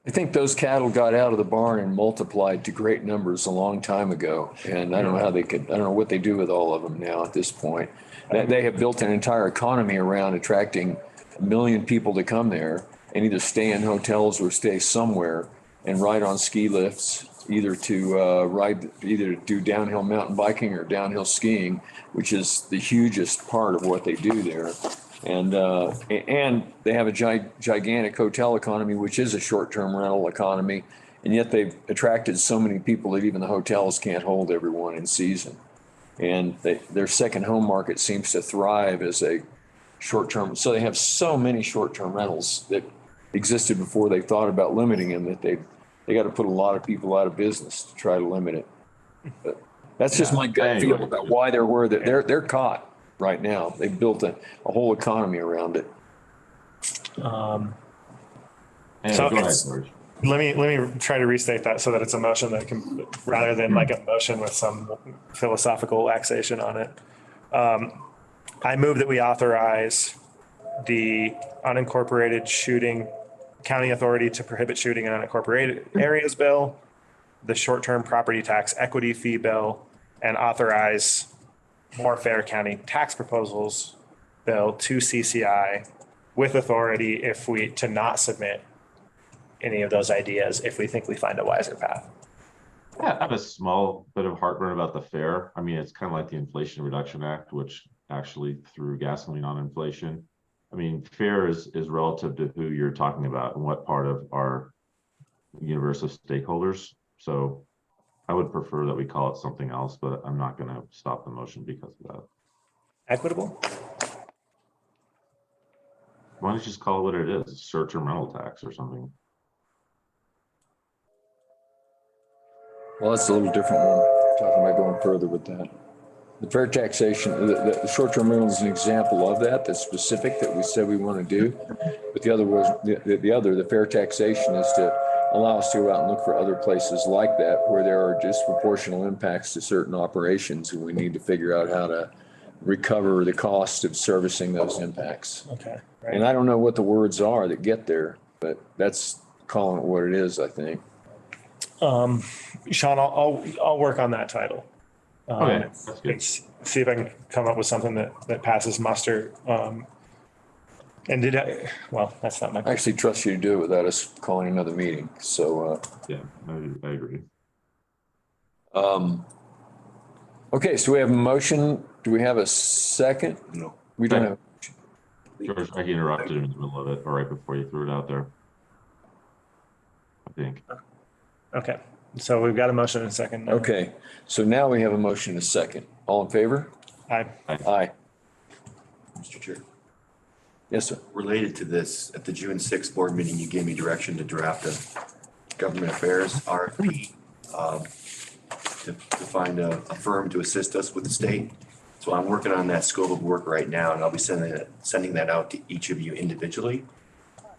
B: I think those cattle got out of the barn and multiplied to great numbers a long time ago. And I don't know I don't know what they do with all of them now at this point. They have built an entire economy around attracting 1 million people to come there and either stay in hotels or stay somewhere and ride on ski lifts, either to do downhill mountain biking or downhill skiing, which is the hugest part of what they do there. And they have a gigantic hotel economy, which is a short-term rental economy. And yet they've attracted so many people that even the hotels can't hold everyone in season. And their second home market seems to thrive as a short-term. So they have so many short-term rentals that existed before they thought about limiting them that they got to put a lot of people out of business to try to limit it. But that's just my gut feel about why they're caught right now. They've built a whole economy around it.
C: So
F: Go ahead, George.
C: let me try to restate that so that it's a motion that can, rather than like a motion with some philosophical laxation on it. I move that we authorize the unincorporated shooting county authority to prohibit shooting in unincorporated areas bill, the short-term property tax equity fee bill, and authorize more fair county tax proposals bill to CCI with authority to not submit any of those ideas if we think we find a wiser path.
F: Yeah, I have a small bit of heartburn about the fare. I mean, it's kind of like the Inflation Reduction Act, which actually threw gasoline on inflation. I mean, fare is relative to who you're talking about and what part of our universe of stakeholders. So I would prefer that we call it something else, but I'm not gonna stop the motion because of that.
C: Equitable?
F: Why don't you just call it what it is, short-term rental tax or something?
B: Well, that's a little different one, talking about going further with that. The fair taxation, the short-term rental is an example of that, that's specific, that we said we want to do. But the other was, the fair taxation is to allow us to go out and look for other places like that where there are disproportional impacts to certain operations, and we need to figure out how to recover the cost of servicing those impacts.
C: Okay.
B: And I don't know what the words are that get there, but that's calling it what it is, I think.
C: Sean, I'll work on that title.
F: Okay, that's good.
C: See if I can come up with something that passes muster. Well, that's not my.
B: I actually trust you to do it without us calling another meeting, so,
F: Yeah, I agree.
B: okay, so we have a motion. Do we have a second?
G: No.
B: We don't have.
F: George, I interrupted in the middle of it, or right before you threw it out there. I think.
C: Okay, so we've got a motion and a second.
B: Okay, so now we have a motion and a second. All in favor?
C: Aye.
B: Aye.
G: Mr. Chair,
B: Yes, sir.
G: related to this, at the June 6th board meeting, you gave me direction to draft a government affairs RFP to find a firm to assist us with the state. So I'm working on that scope of work right now, and I'll be sending that out to each of you individually,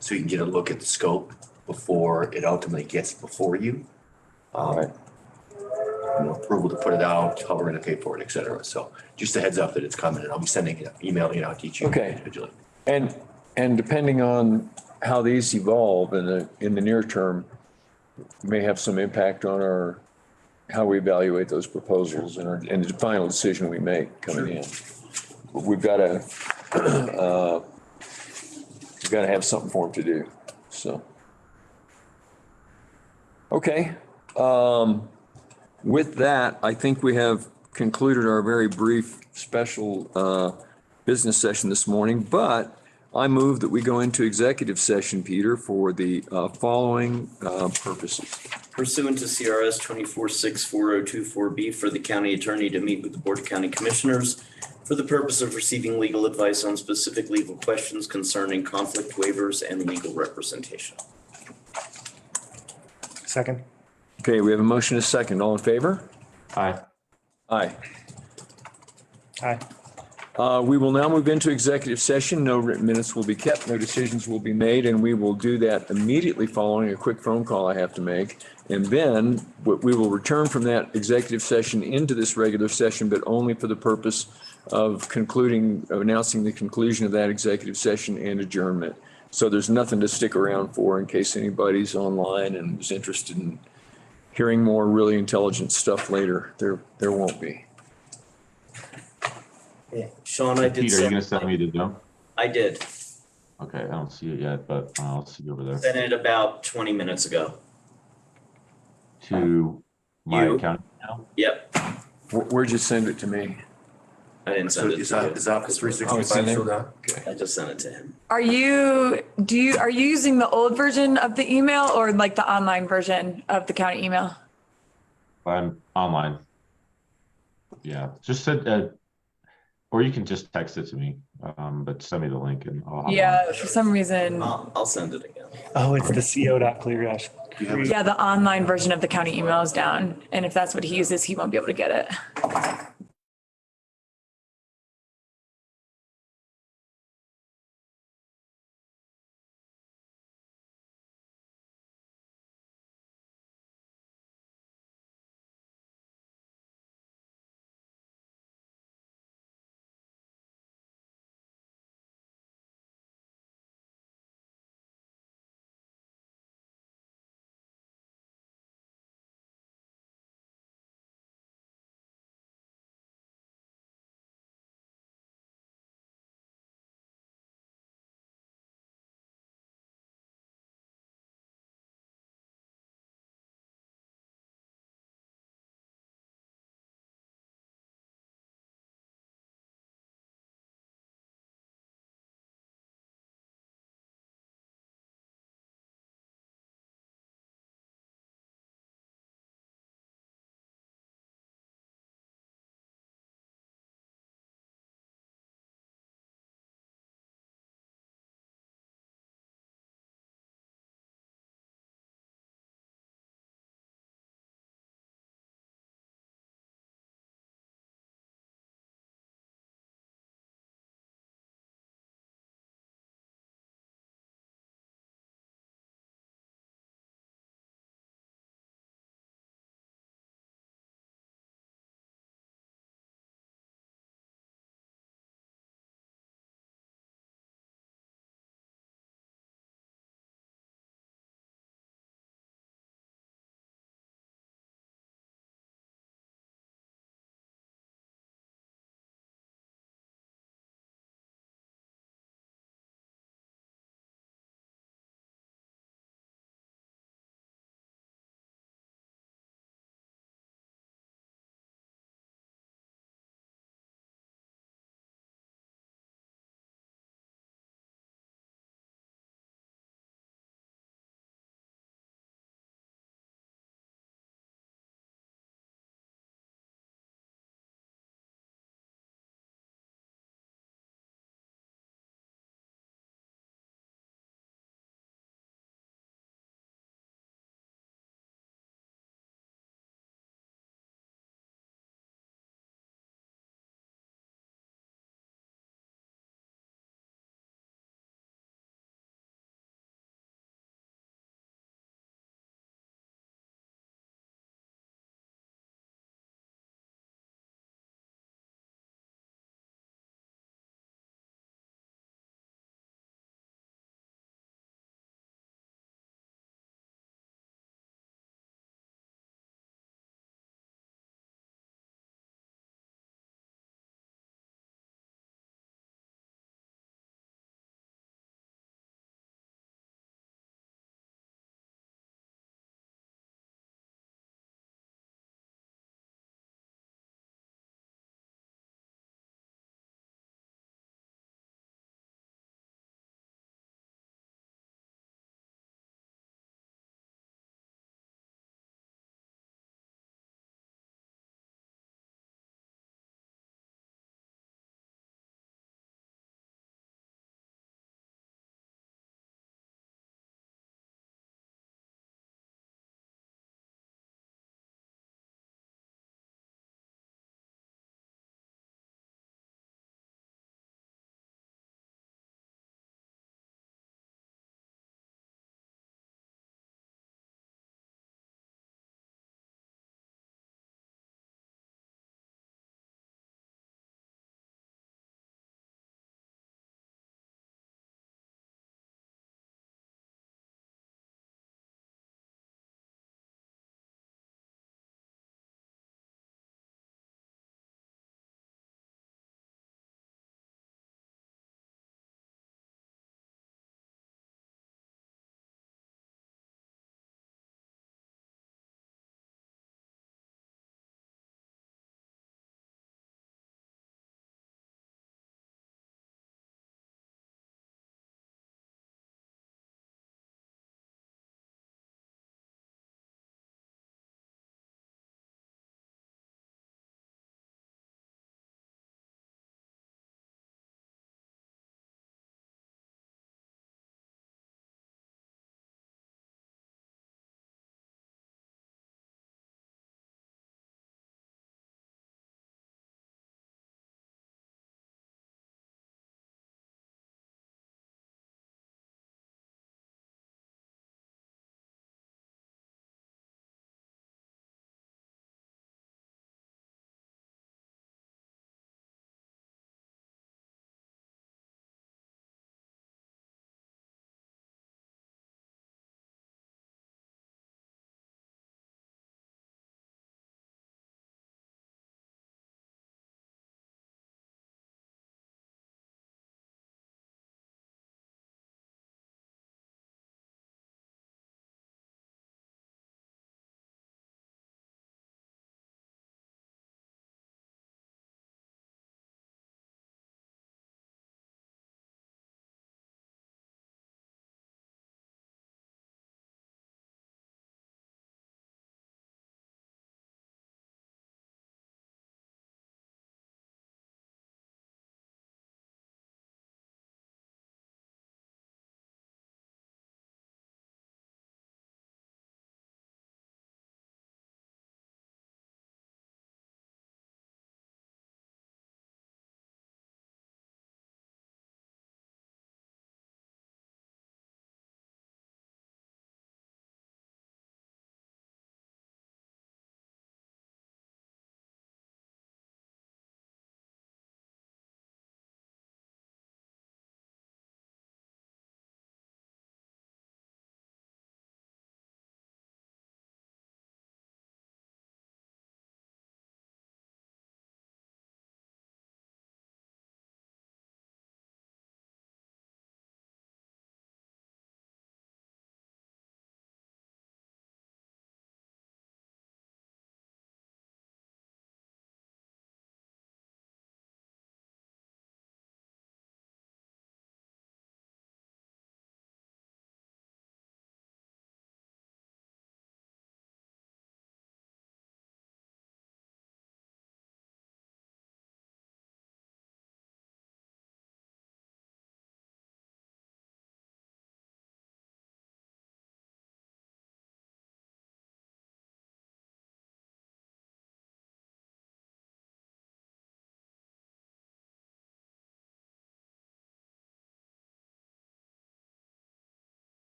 G: so you can get a look at the scope before it ultimately gets before you.
B: All right.
G: Approval to put it out, how we're gonna pay for it, et cetera. So just a heads up that it's coming, and I'll be emailing it out to each of you
B: Okay.
G: individually.
B: And depending on how these evolve in the near term, may have some impact on how we evaluate those proposals and the final decision we make coming in. We've got to have something for them to do, so. Okay, with that, I think we have concluded our very brief special business session this morning, but I move that we go into executive session, Peter, for the following purposes.
E: Pursuant to CRS 246402-4B, for the county attorney to meet with the Board of County Commissioners for the purpose of receiving legal advice on specific legal questions concerning conflict waivers and legal representation.
C: Second.
B: Okay, we have a motion and a second. All in favor?
F: Aye.
B: Aye.
C: Aye.
B: We will now move into executive session. No written minutes will be kept, no decisions will be made, and we will do that immediately following a quick phone call I have to make. And then we will return from that executive session into this regular session, but only for the purpose of announcing the conclusion of that executive session and adjournment. So there's nothing to stick around for in case anybody's online and is interested in hearing more really intelligent stuff later. There won't be.
E: Sean, I did
F: Peter, are you gonna send me the Zoom?
E: I did.
F: Okay, I don't see it yet, but I'll see you over there.
E: Sent it about 20 minutes ago.
F: To my
E: You.
F: account now?
E: Yep,
B: Where'd you send it to me?
E: I didn't
G: So
E: send it
G: is
E: to you.
G: Office
B: Oh, it's in
G: 365
B: there?
G: still down?
B: Okay.
E: I just sent it to him.
H: Are you using the old version of the email or like the online version of the county email?
F: I'm online. Yeah, just send, or you can just text it to me, but send me the link and I'll hop on.
H: Yeah, for some reason.
E: I'll send it again.
C: Oh, it's the co.cleargrass.
H: Yeah, the online version of the county email is down. And if that's what he uses, he won't be able to get it.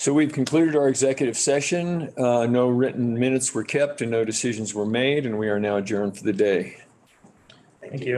B: So we've concluded our executive session. No written minutes were kept and no decisions were made, and we are now adjourned for the day.
C: Thank you.